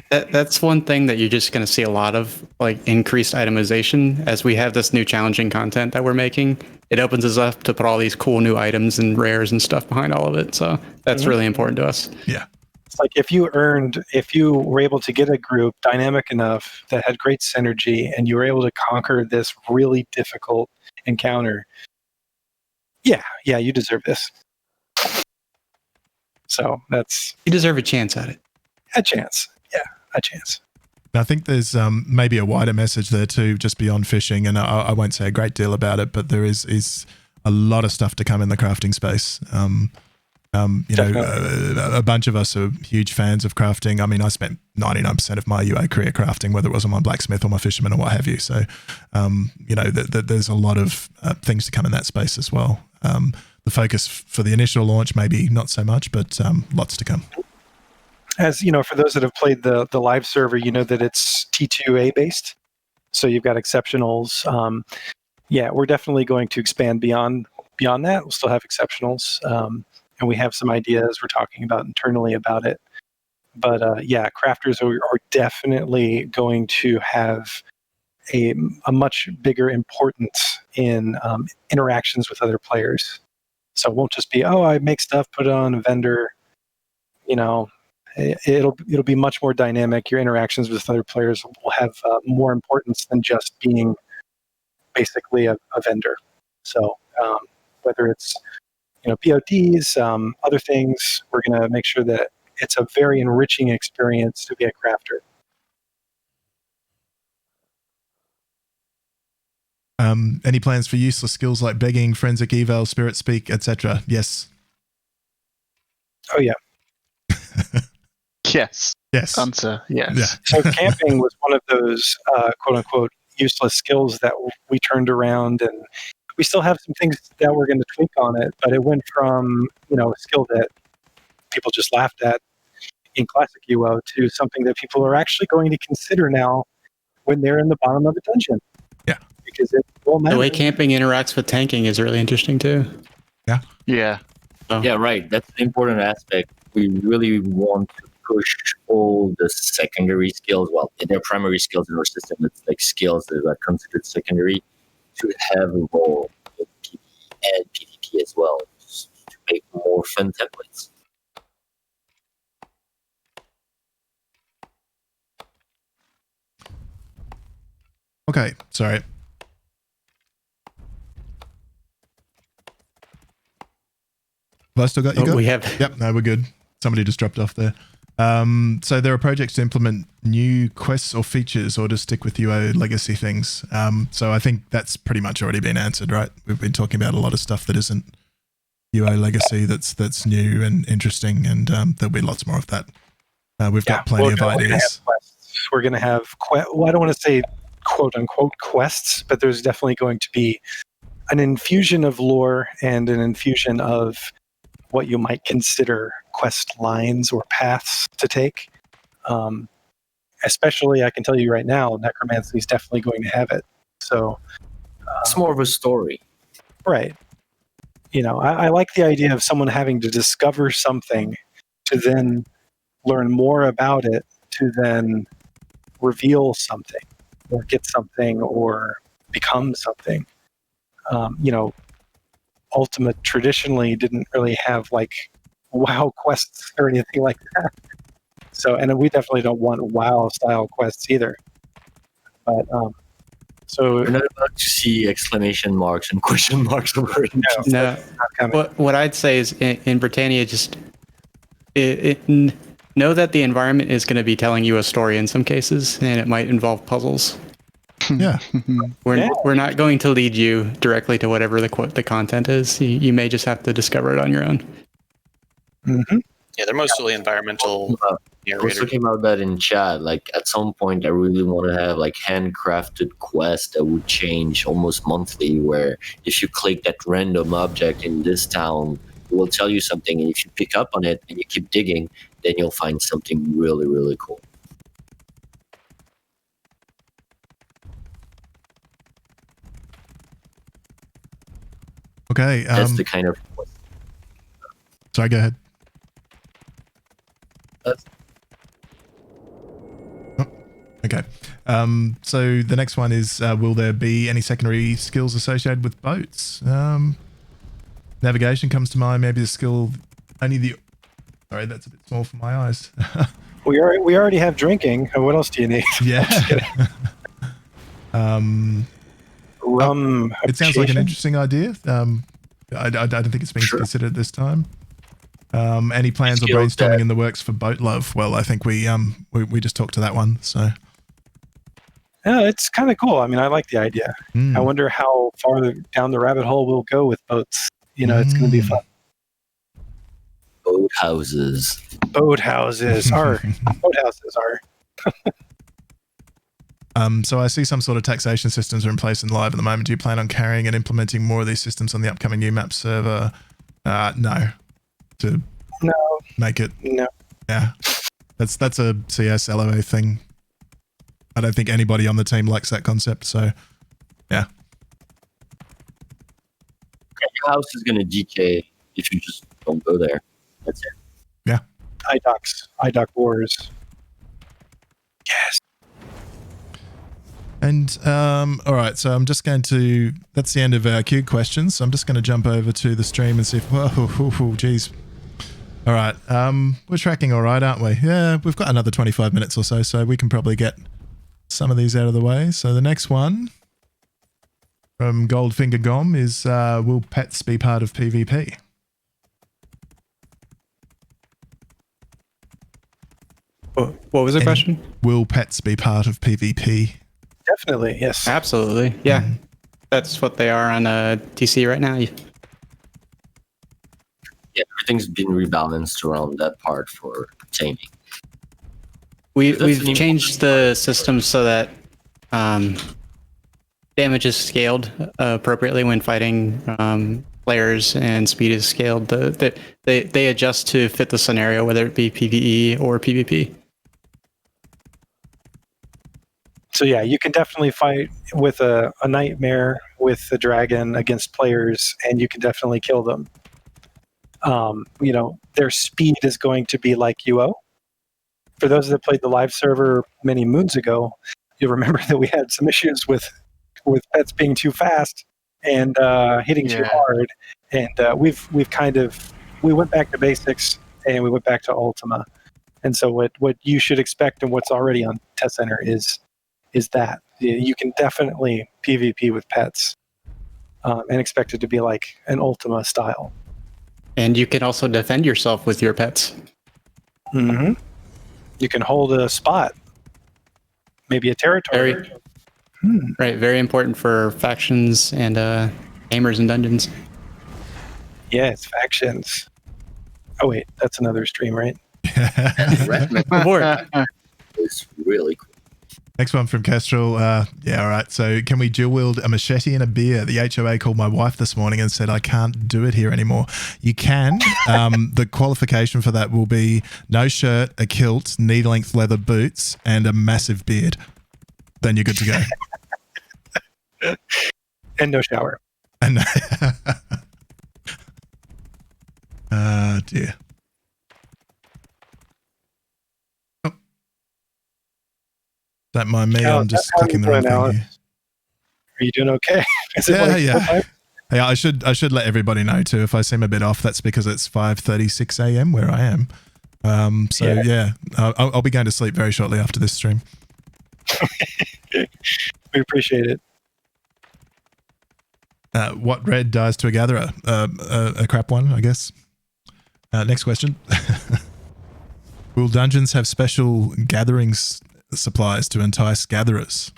That's one thing that you're just going to see a lot of, like increased itemization as we have this new challenging content that we're making. It opens us up to put all these cool new items and rares and stuff behind all of it. So that's really important to us.
Yeah.
It's like if you were able to get a group dynamic enough that had great synergy and you were able to conquer this really difficult encounter, yeah, you deserve this. So
you deserve a chance at it.
A chance. Yeah, a chance.
I think there's maybe a wider message there too, just beyond fishing, and I won't say a great deal about it, but there is a lot of stuff to come in the crafting space. A bunch of us are huge fans of crafting. I spent 99% of my UA career crafting, whether it was on my blacksmith or my fisherman or what have you. So, there's a lot of things to come in that space as well. The focus for the initial launch, maybe not so much, but lots to come.
As you know, for those that have played the live server, you know that it's T2A based. So you've got exceptionals. We're definitely going to expand beyond that. We'll still have exceptionals. And we have some ideas we're talking about internally about it. But yeah, crafters are definitely going to have a much bigger importance in interactions with other players. So it won't just be, oh, I make stuff, put it on a vendor. You know, it'll be much more dynamic. Your interactions with other players will have more importance than just being basically a vendor. So whether it's PODs, other things, we're going to make sure that it's a very enriching experience to be a crafter.
Any plans for useless skills like begging, forensic eval, spirit speak, etc.? Yes.
Oh yeah.
Yes.
Yes.
Answer yes.
Yeah.
So camping was one of those quote unquote useless skills that we turned around, and we still have some things that we're going to tweak on it, but it went from a skill that people just laughed at in classic UO to something that people are actually going to consider now when they're in the bottom of a dungeon.
Yeah.
Because it will matter.
The way camping interacts with tanking is really interesting too.
Yeah.
Yeah.
Oh.
Yeah, right. That's an important aspect. We really want to push all the secondary skills. Well, they're primary skills in our system. It's like skills that are considered secondary to have a role in PvE and PvP as well, just to make more fun templates.
Okay. Sorry. Have I still got you?
We have.
Yep. No, we're good. Somebody just dropped off there. So there are projects to implement new quests or features, or to stick with UO legacy things. So I think that's pretty much already been answered, right? We've been talking about a lot of stuff that isn't UO legacy that's new and interesting, and there'll be lots more of that. We've got plenty of ideas.
We're going to have well, I don't want to say quote unquote quests, but there's definitely going to be an infusion of lore and an infusion of what you might consider quest lines or paths to take. Especially, I can tell you right now, Necromancy is definitely going to have it. So
it's more of a story.
Right. I like the idea of someone having to discover something to then learn more about it, to then reveal something or get something or become something. Ultima traditionally didn't really have like WoW quests or anything like that. So, and we definitely don't want WoW style quests either. But so
we're not about to see exclamation marks and question marks over it.
No. What I'd say is in Britannia, just know that the environment is going to be telling you a story in some cases, and it might involve puzzles.
Yeah.
We're not going to lead you directly to whatever the content is. You may just have to discover it on your own.
Mm-hmm.
Yeah, they're mostly environmental
I was
narrators.
talking about that in chat. Like at some point, I really want to have like handcrafted quests that would change almost monthly. Where if you click that random object in this town, it will tell you something, and if you pick up on it and you keep digging, then you'll find something really, really cool.
Okay.
That's the kind of.
Sorry, go ahead. Okay. So the next one is, will there be any secondary skills associated with boats? Navigation comes to mind. Maybe the skill sorry, that's a bit small for my eyes.
we already have drinking. What else do you need?
Yeah.
Rum.
It sounds like an interesting idea. I don't think it's been considered at this time. Any plans or brainstorming in the works for boat love? Well, I think we just talked to that one. So
yeah, it's kind of cool. I mean, I like the idea. I wonder how far down the rabbit hole we'll go with boats. It's going to be fun.
Boat houses.
Boathouses are.
So I see some sort of taxation systems are in place and live at the moment. Do you plan on carrying and implementing more of these systems on the upcoming new map server? No. To make it.
No.
Yeah. That's a CS LoA thing. I don't think anybody on the team likes that concept. So, yeah.
Your house is going to decay if you just don't go there. That's it.
Yeah.
IDOC Wars. Yes.
And all right, so I'm just going to. That's the end of our queued questions. So I'm just going to jump over to the stream and see if. Whoa, geez. All right, we're tracking all right, aren't we? Yeah, we've got another 25 minutes or so, so we can probably get some of these out of the way. So the next one from Goldfinger Gom is: will pets be part of PvP?
What was the question?
Will pets be part of PvP?
Definitely, yes.
Absolutely. Yeah. That's what they are on TC right now.
Yeah, everything's been rebalanced around that part for taming.
We've changed the system so that damage is scaled appropriately when fighting players, and speed is scaled. They adjust to fit the scenario, whether it be PvE or PvP.
So yeah, you can definitely fight with a nightmare with a dragon against players, and you can definitely kill them. Their speed is going to be like UO. For those that played the live server many moons ago, you'll remember that we had some issues with pets being too fast and hitting too hard. And we went back to basics, and we went back to Ultima. And so what you should expect, and what's already on Test Center, is that you can definitely PvP with pets and expect it to be like an Ultima style.
And you can also defend yourself with your pets.
Mm-hmm. You can hold a spot, maybe a territory.
Right, very important for factions and gamers and dungeons.
Yes, factions. Oh wait, that's another stream, right?
It's really cool.
Next one from Kestrel. Yeah, all right. So can we dual wield a machete and a beer? The HOA called my wife this morning and said I can't do it here anymore. You can. The qualification for that will be no shirt, a kilt, knee-length leather boots, and a massive beard. Then you're good to go.
And no shower.
And dear. Don't mind me, I'm just clicking the wrong thing here.
Are you doing okay?
Yeah. Hey, I should let everybody know too. If I seem a bit off, that's because it's 5:36 a.m. where I am. I'll be going to sleep very shortly after this stream.
We appreciate it.
What red dies to a gatherer? A crap one, I guess. Next question. Will dungeons have special gatherings supplies to entice gatherers?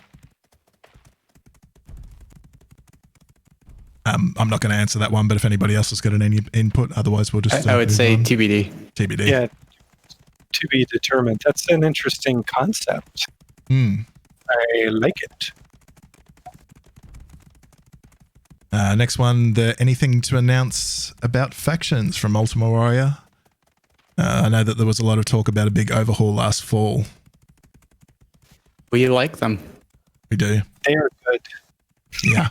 I'm not going to answer that one, but if anybody else has got any input, otherwise we'll just.
I would say TBD.
TBD.
Yeah, to be determined. That's an interesting concept. I like it.
Next one. Anything to announce about factions from Ultima Warrior? I know that there was a lot of talk about a big overhaul last fall.
We like them.
We do.
They are good.
Yeah.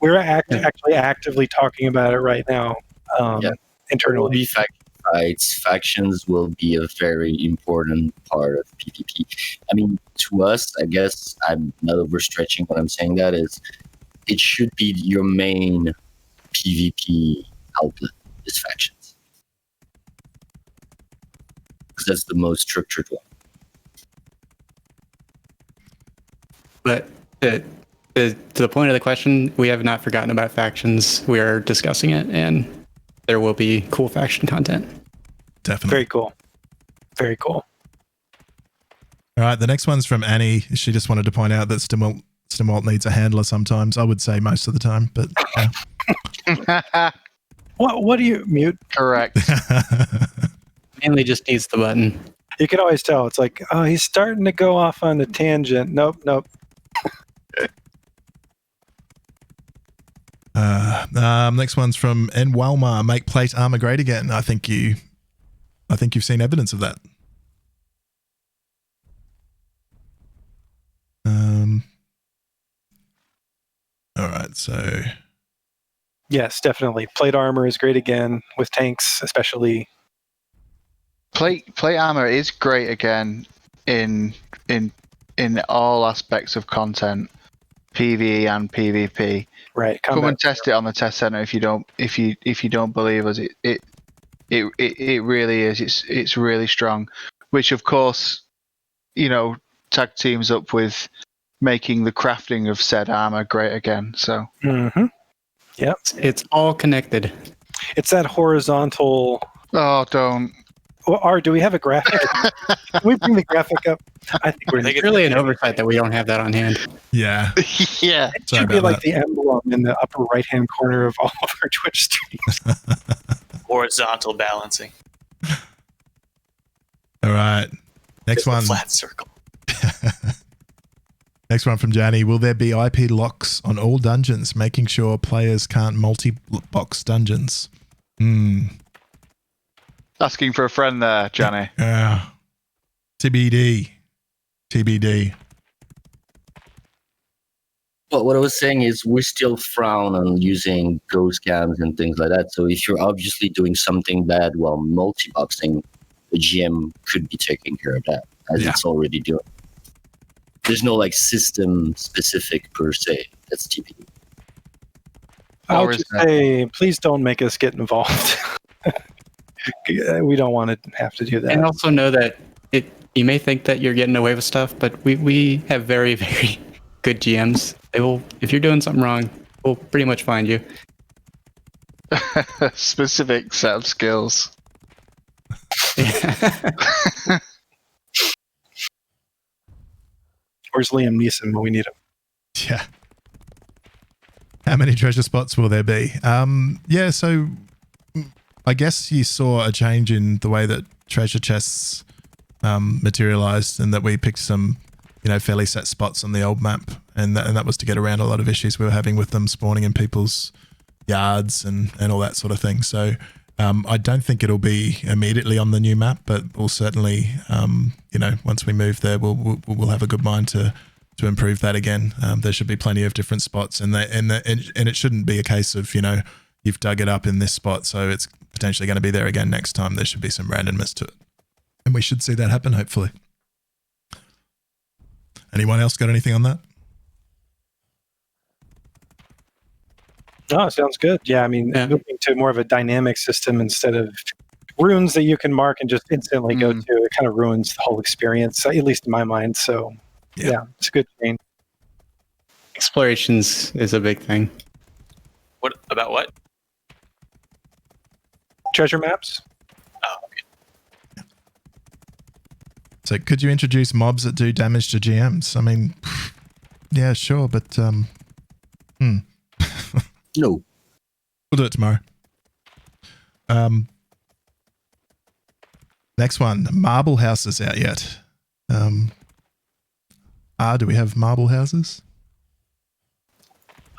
We're actually actively talking about it right now internally.
Fights, factions will be a very important part of PvP. I mean, to us, I guess I'm not overstretching when I'm saying that, is it should be your main PvP outlet is factions. Because that's the most structured one.
But to the point of the question, we have not forgotten about factions. We are discussing it, and there will be cool faction content.
Definitely.
Very cool. Very cool.
All right, the next one's from Annie. She just wanted to point out that Stimult needs a handler sometimes. I would say most of the time, but yeah.
What do you mute?
Correct.
Mainly just needs the button.
You can always tell. It's like, oh, he's starting to go off on a tangent. Nope.
Next one's from N. Walmar. Make plate armor great again. I think you've seen evidence of that. All right, so
yes, definitely. Plate armor is great again with tanks, especially.
Plate armor is great again in all aspects of content, PvE and PvP.
Right.
Come and test it on the test center if you don't believe us. It really is. It's really strong. Which of course, tag teams up with making the crafting of said armor great again. So.
Mm-hmm. Yep.
It's all connected.
It's that horizontal.
Oh, don't.
Or do we have a graphic? Can we bring the graphic up? I think
It's really an oversight that we don't have that on hand.
Yeah.
Yeah.
It should be like the emblem in the upper right-hand corner of all of our Twitch streams.
Horizontal balancing.
All right. Next
Just a
one.
flat circle.
Next one from Johnny. Will there be IP locks on all dungeons, making sure players can't multi-box dungeons?
Asking for a friend there, Johnny.
TBD.
Well, what I was saying is we still frown on using ghost cams and things like that. So if you're obviously doing something bad while multi-boxing, the GM could be taking care of that, as it's already doing. There's no system specific per se. That's TBD.
I would just say, please don't make us get involved. We don't want to have to do that.
And also know that you may think that you're getting away with stuff, but we have very, very good GMs. They will, if you're doing something wrong, we'll pretty much find you.
Specific set of skills.
Where's Liam Neeson when we need him?
Yeah. How many treasure spots will there be? So I guess you saw a change in the way that treasure chests materialized, and that we picked some, fairly set spots on the old map, and that was to get around a lot of issues we were having with them spawning in people's yards and all that sort of thing. So I don't think it'll be immediately on the new map, but we'll certainly, once we move there, we'll have a good mind to improve that again. There should be plenty of different spots, and it shouldn't be a case of you've dug it up in this spot, so it's potentially going to be there again next time. There should be some randomness to it, and we should see that happen hopefully. Anyone else got anything on that?
Oh, sounds good. Yeah, moving to more of a dynamic system instead of runes that you can mark and just instantly go to, it kind of ruins the whole experience, at least in my mind. So, yeah it's a good change.
Explorations is a big thing.
What about what?
Treasure maps?
Oh, okay.
So could you introduce mobs that do damage to GMs? Yeah, sure, but
No.
We'll do it tomorrow. Next one, marble houses out yet? Do we have marble houses?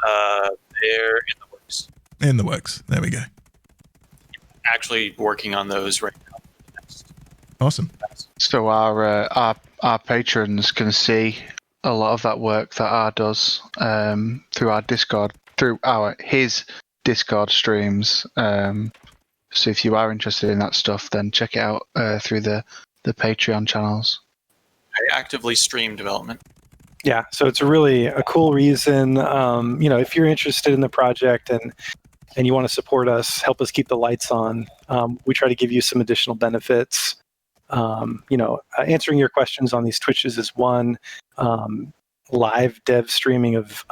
They're in the works.
In the works. There we go.
Actually working on those right now.
Awesome.
So our patrons can see a lot of that work that R does through our Discord, through his Discord streams. So if you are interested in that stuff, then check it out through the Patreon channels.
I actively stream development.
Yeah, so it's really a cool reason. If you're interested in the project and you want to support us, help us keep the lights on, we try to give you some additional benefits. Answering your questions on these Twitches is one. Live dev streaming of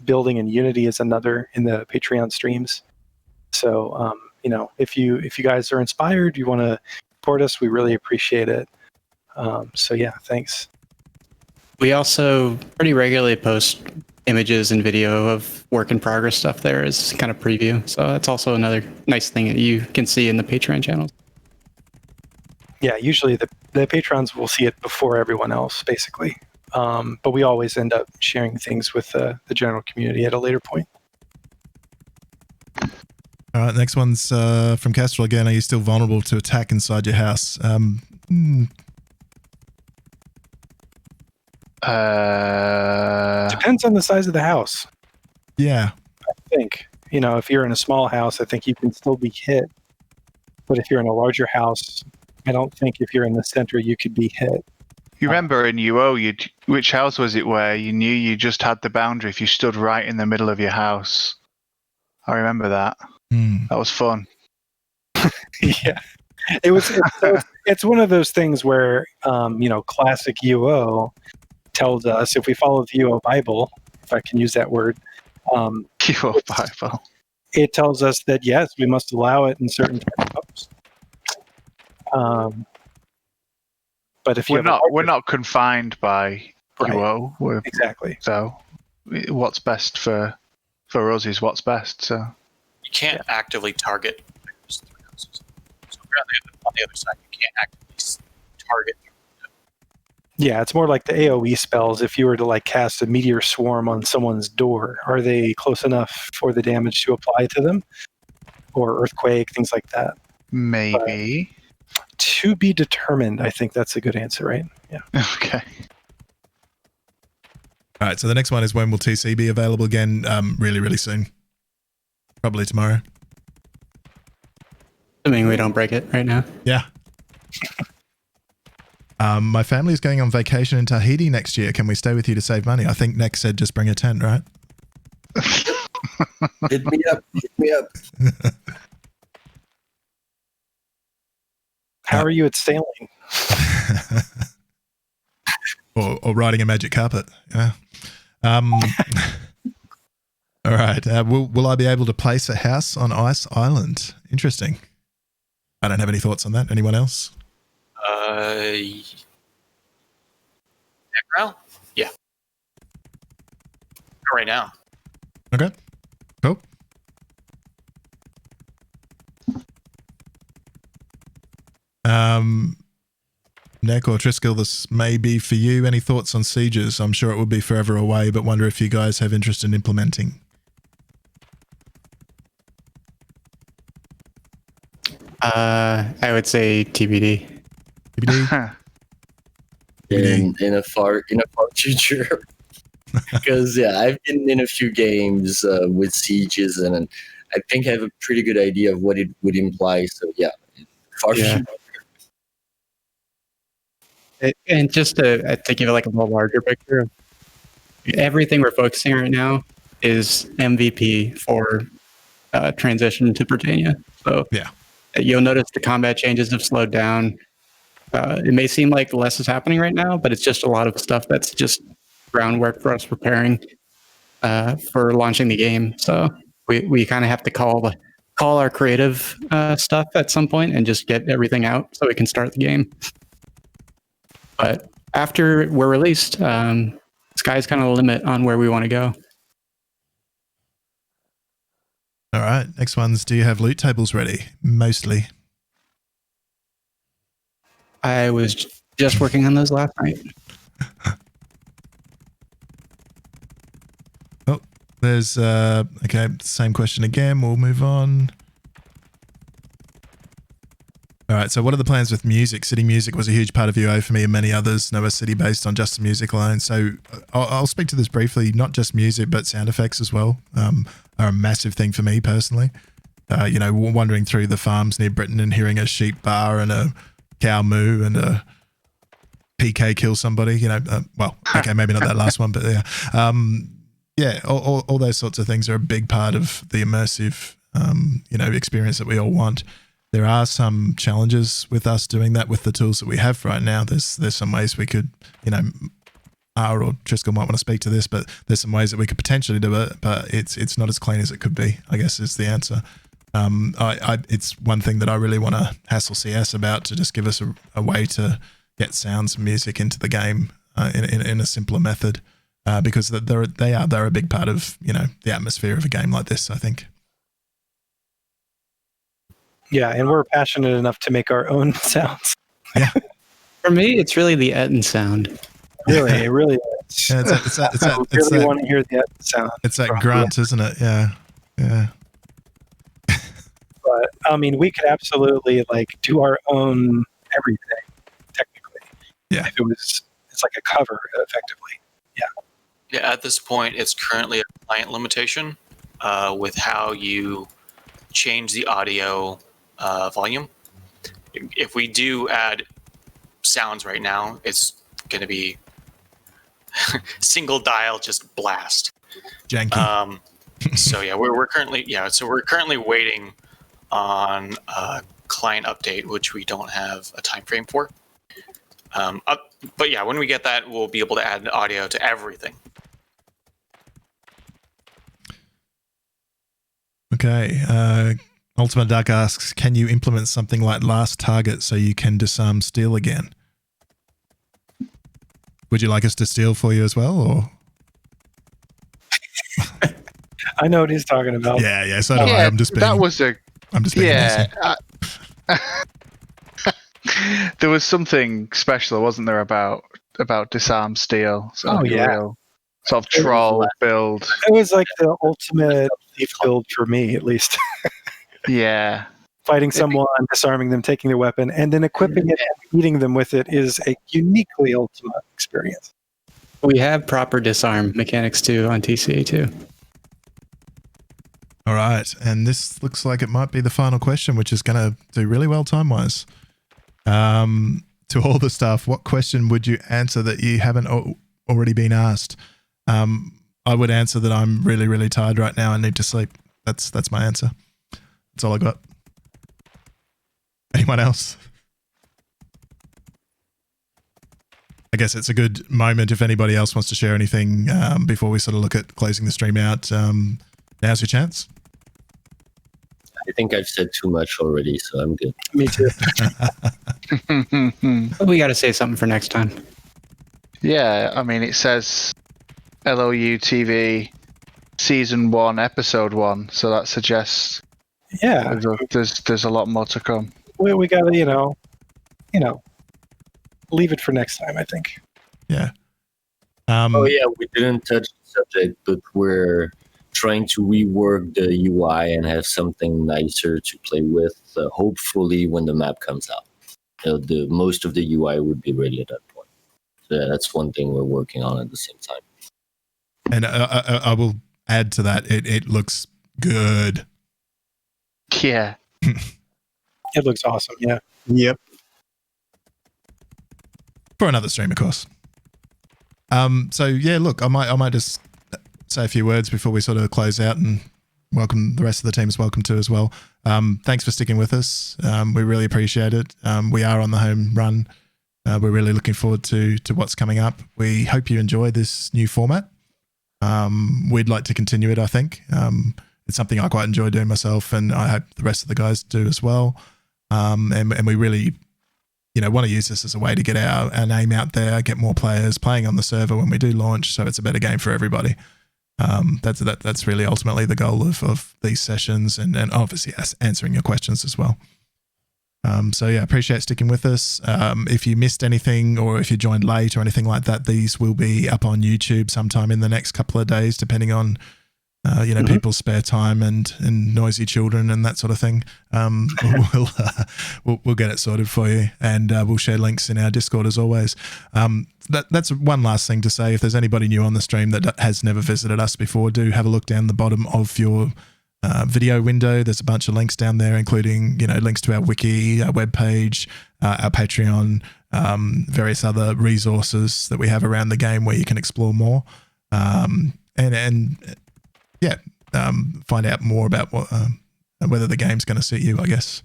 building in Unity is another in the Patreon streams. So, if you guys are inspired, you want to support us, we really appreciate it. Thanks.
We also pretty regularly post images and video of work in progress stuff there as kind of preview. So that's also another nice thing that you can see in the Patreon channels.
Yeah, usually the patrons will see it before everyone else, basically. But we always end up sharing things with the general community at a later point.
All right, next one's from Castrol again. Are you still vulnerable to attack inside your house?
Depends on the size of the house.
Yeah.
I think. If you're in a small house, I think you can still be hit. But if you're in a larger house, I don't think if you're in the center, you could be hit.
You remember in UO, which house was it where you knew you just had the boundary if you stood right in the middle of your house? I remember that. That was fun.
Yeah, it's one of those things where classic UO tells us, if we follow the UO Bible, if I can use that word,
UO Bible.
It tells us that yes, we must allow it in certain types of homes. But if
we're not confined by UO.
Exactly.
So what's best for us is what's best. So
you can't actively target. So on the other side, you can't actively target.
Yeah, it's more like the AoE spells. If you were to like cast a meteor swarm on someone's door, are they close enough for the damage to apply to them? Or earthquake, things like that.
Maybe.
But to be determined, I think that's a good answer, right? Yeah.
Okay.
All right, so the next one is, when will TC be available again? Really, really soon. Probably tomorrow.
Assuming we don't break it right now.
Yeah. My family's going on vacation in Tahiti next year. Can we stay with you to save money? I think Nick said just bring a tent, right?
Hit me up. Hit me up.
How are you at sailing?
or riding a magic carpet. Yeah. All right. Will I be able to place a house on Ice Island? Interesting. I don't have any thoughts on that. Anyone else?
Necro? Yeah. Not right now.
Okay. Cool. Nick or Triskel, this may be for you. Any thoughts on sieges? I'm sure it would be forever away, but wonder if you guys have interest in implementing.
I would say TBD.
TBD?
In a far future. Because I've been in a few games with sieges, and I think I have a pretty good idea of what it would imply. So far future.
And just to give it like a little larger picture, everything we're focusing on right now is MVP for transition to Britannia. So you'll notice the combat changes have slowed down. It may seem like less is happening right now, but it's just a lot of stuff that's just groundwork for us preparing for launching the game. So we kind of have to call our creative stuff at some point and just get everything out so we can start the game. But after we're released, sky's kind of the limit on where we want to go.
All right. Next one's, do you have loot tables ready? Mostly.
I was just working on those last night.
Oh, there's, okay, same question again. We'll move on. All right, so what are the plans with music? City music was a huge part of UO for me and many others. Noah City based on just the music alone. So I'll speak to this briefly. Not just music, but sound effects as well are a massive thing for me personally. Wandering through the farms near Britain and hearing a sheep bar and a cow moo and a PK kill somebody. Okay, maybe not that last one, but yeah. All those sorts of things are a big part of the immersive, experience that we all want. There are some challenges with us doing that with the tools that we have right now. There's some ways we could, R or Triskel might want to speak to this, but there's some ways that we could potentially do it, but it's not as clean as it could be, I guess is the answer. It's one thing that I really want to hassle CS about, to just give us a way to get sounds and music into the game in a simpler method, because they're a big part of, the atmosphere of a game like this, I think.
Yeah, and we're passionate enough to make our own sounds.
Yeah.
For me, it's really the Etten sound.
Really, it really is.
Yeah, I
really want to hear the Etten sound.
It's that grunt, isn't it? Yeah. Yeah.
But I mean, we could absolutely do our own everything, technically.
Yeah.
If it's like a cover, effectively. Yeah.
Yeah. At this point, it's currently a client limitation with how you change the audio volume. if we do add sounds right now, it's going to be single dial, just blast.
Janky.
So yeah, we're currently waiting on a client update, which we don't have a time frame for. But yeah, when we get that, we'll be able to add audio to everything.
Okay. Ultima Duck asks, can you implement something like last target so you can disarm steel again? Would you like us to steal for you as well, or?
I know what he's talking about.
Yeah. So do I. I'm just being.
That was a.
I'm just being messy.
There was something special, wasn't there, about disarm steel?
Oh, yeah.
Real sort of troll build.
It was like the ultimate thief build for me, at least.
Yeah.
Fighting someone, disarming them, taking their weapon, and then equipping it and eating them with it is a uniquely Ultima experience.
We have proper disarm mechanics too on TCA too.
All right, and this looks like it might be the final question, which is going to do really well time-wise. To all the staff, what question would you answer that you haven't already been asked? I would answer that I'm really, really tired right now. I need to sleep. That's my answer. That's all I got. Anyone else? I guess it's a good moment if anybody else wants to share anything before we sort of look at closing the stream out. Now's your chance.
I think I've said too much already, so I'm good.
Me too.
We got to say something for next time.
Yeah, I mean, it says LoU TV Season 1, Episode 1, so that suggests there's a lot more to come.
We got to, leave it for next time, I think.
Yeah.
We didn't touch the subject, but we're trying to rework the UI and have something nicer to play with. Hopefully, when the map comes out, the most of the UI would be ready at that point. So that's one thing we're working on at the same time.
And I will add to that. It looks good.
Yeah.
It looks awesome. Yeah.
Yep.
For another stream, of course. So yeah, look, I might just say a few words before we sort of close out, and welcome the rest of the team is welcome to as well. Thanks for sticking with us. We really appreciate it. We are on the home run. We're really looking forward to what's coming up. We hope you enjoy this new format. We'd like to continue it, I think. It's something I quite enjoy doing myself, and I hope the rest of the guys do as well. And we really, want to use this as a way to get our name out there, get more players playing on the server when we do launch, so it's a better game for everybody. That's really ultimately the goal of these sessions, and obviously answering your questions as well. So yeah, appreciate sticking with us. If you missed anything, or if you joined late or anything like that, these will be up on YouTube sometime in the next couple of days, depending on people's spare time and noisy children and that sort of thing. We'll get it sorted for you, and we'll share links in our Discord as always. That's one last thing to say. If there's anybody new on the stream that has never visited us before, do have a look down the bottom of your video window. There's a bunch of links down there, including links to our wiki, our webpage, our Patreon, various other resources that we have around the game where you can explore more. Find out more about whether the game's going to suit you, I guess.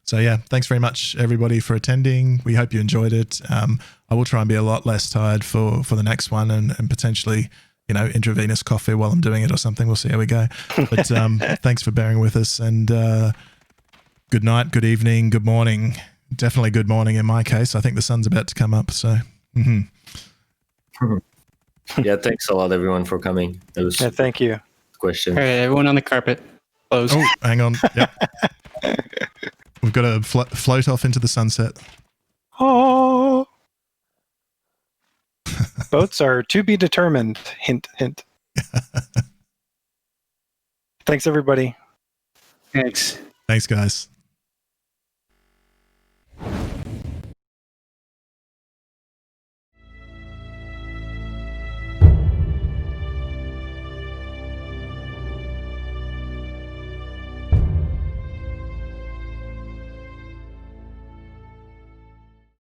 So yeah, thanks very much everybody for attending. We hope you enjoyed it. I will try and be a lot less tired for the next one, and potentially, intravenous coffee while I'm doing it or something. We'll see how we go. But thanks for bearing with us, and good night, good evening, good morning. Definitely good morning in my case. I think the sun's about to come up. So.
Yeah, thanks a lot, everyone, for coming. It was
thank you.
Question.
All right, everyone on the carpet. Close.
Oh, hang on. Yep. We've got to float off into the sunset.
Oh. Boats are to be determined. Hint, hint. Thanks, everybody.
Thanks.
Thanks, guys.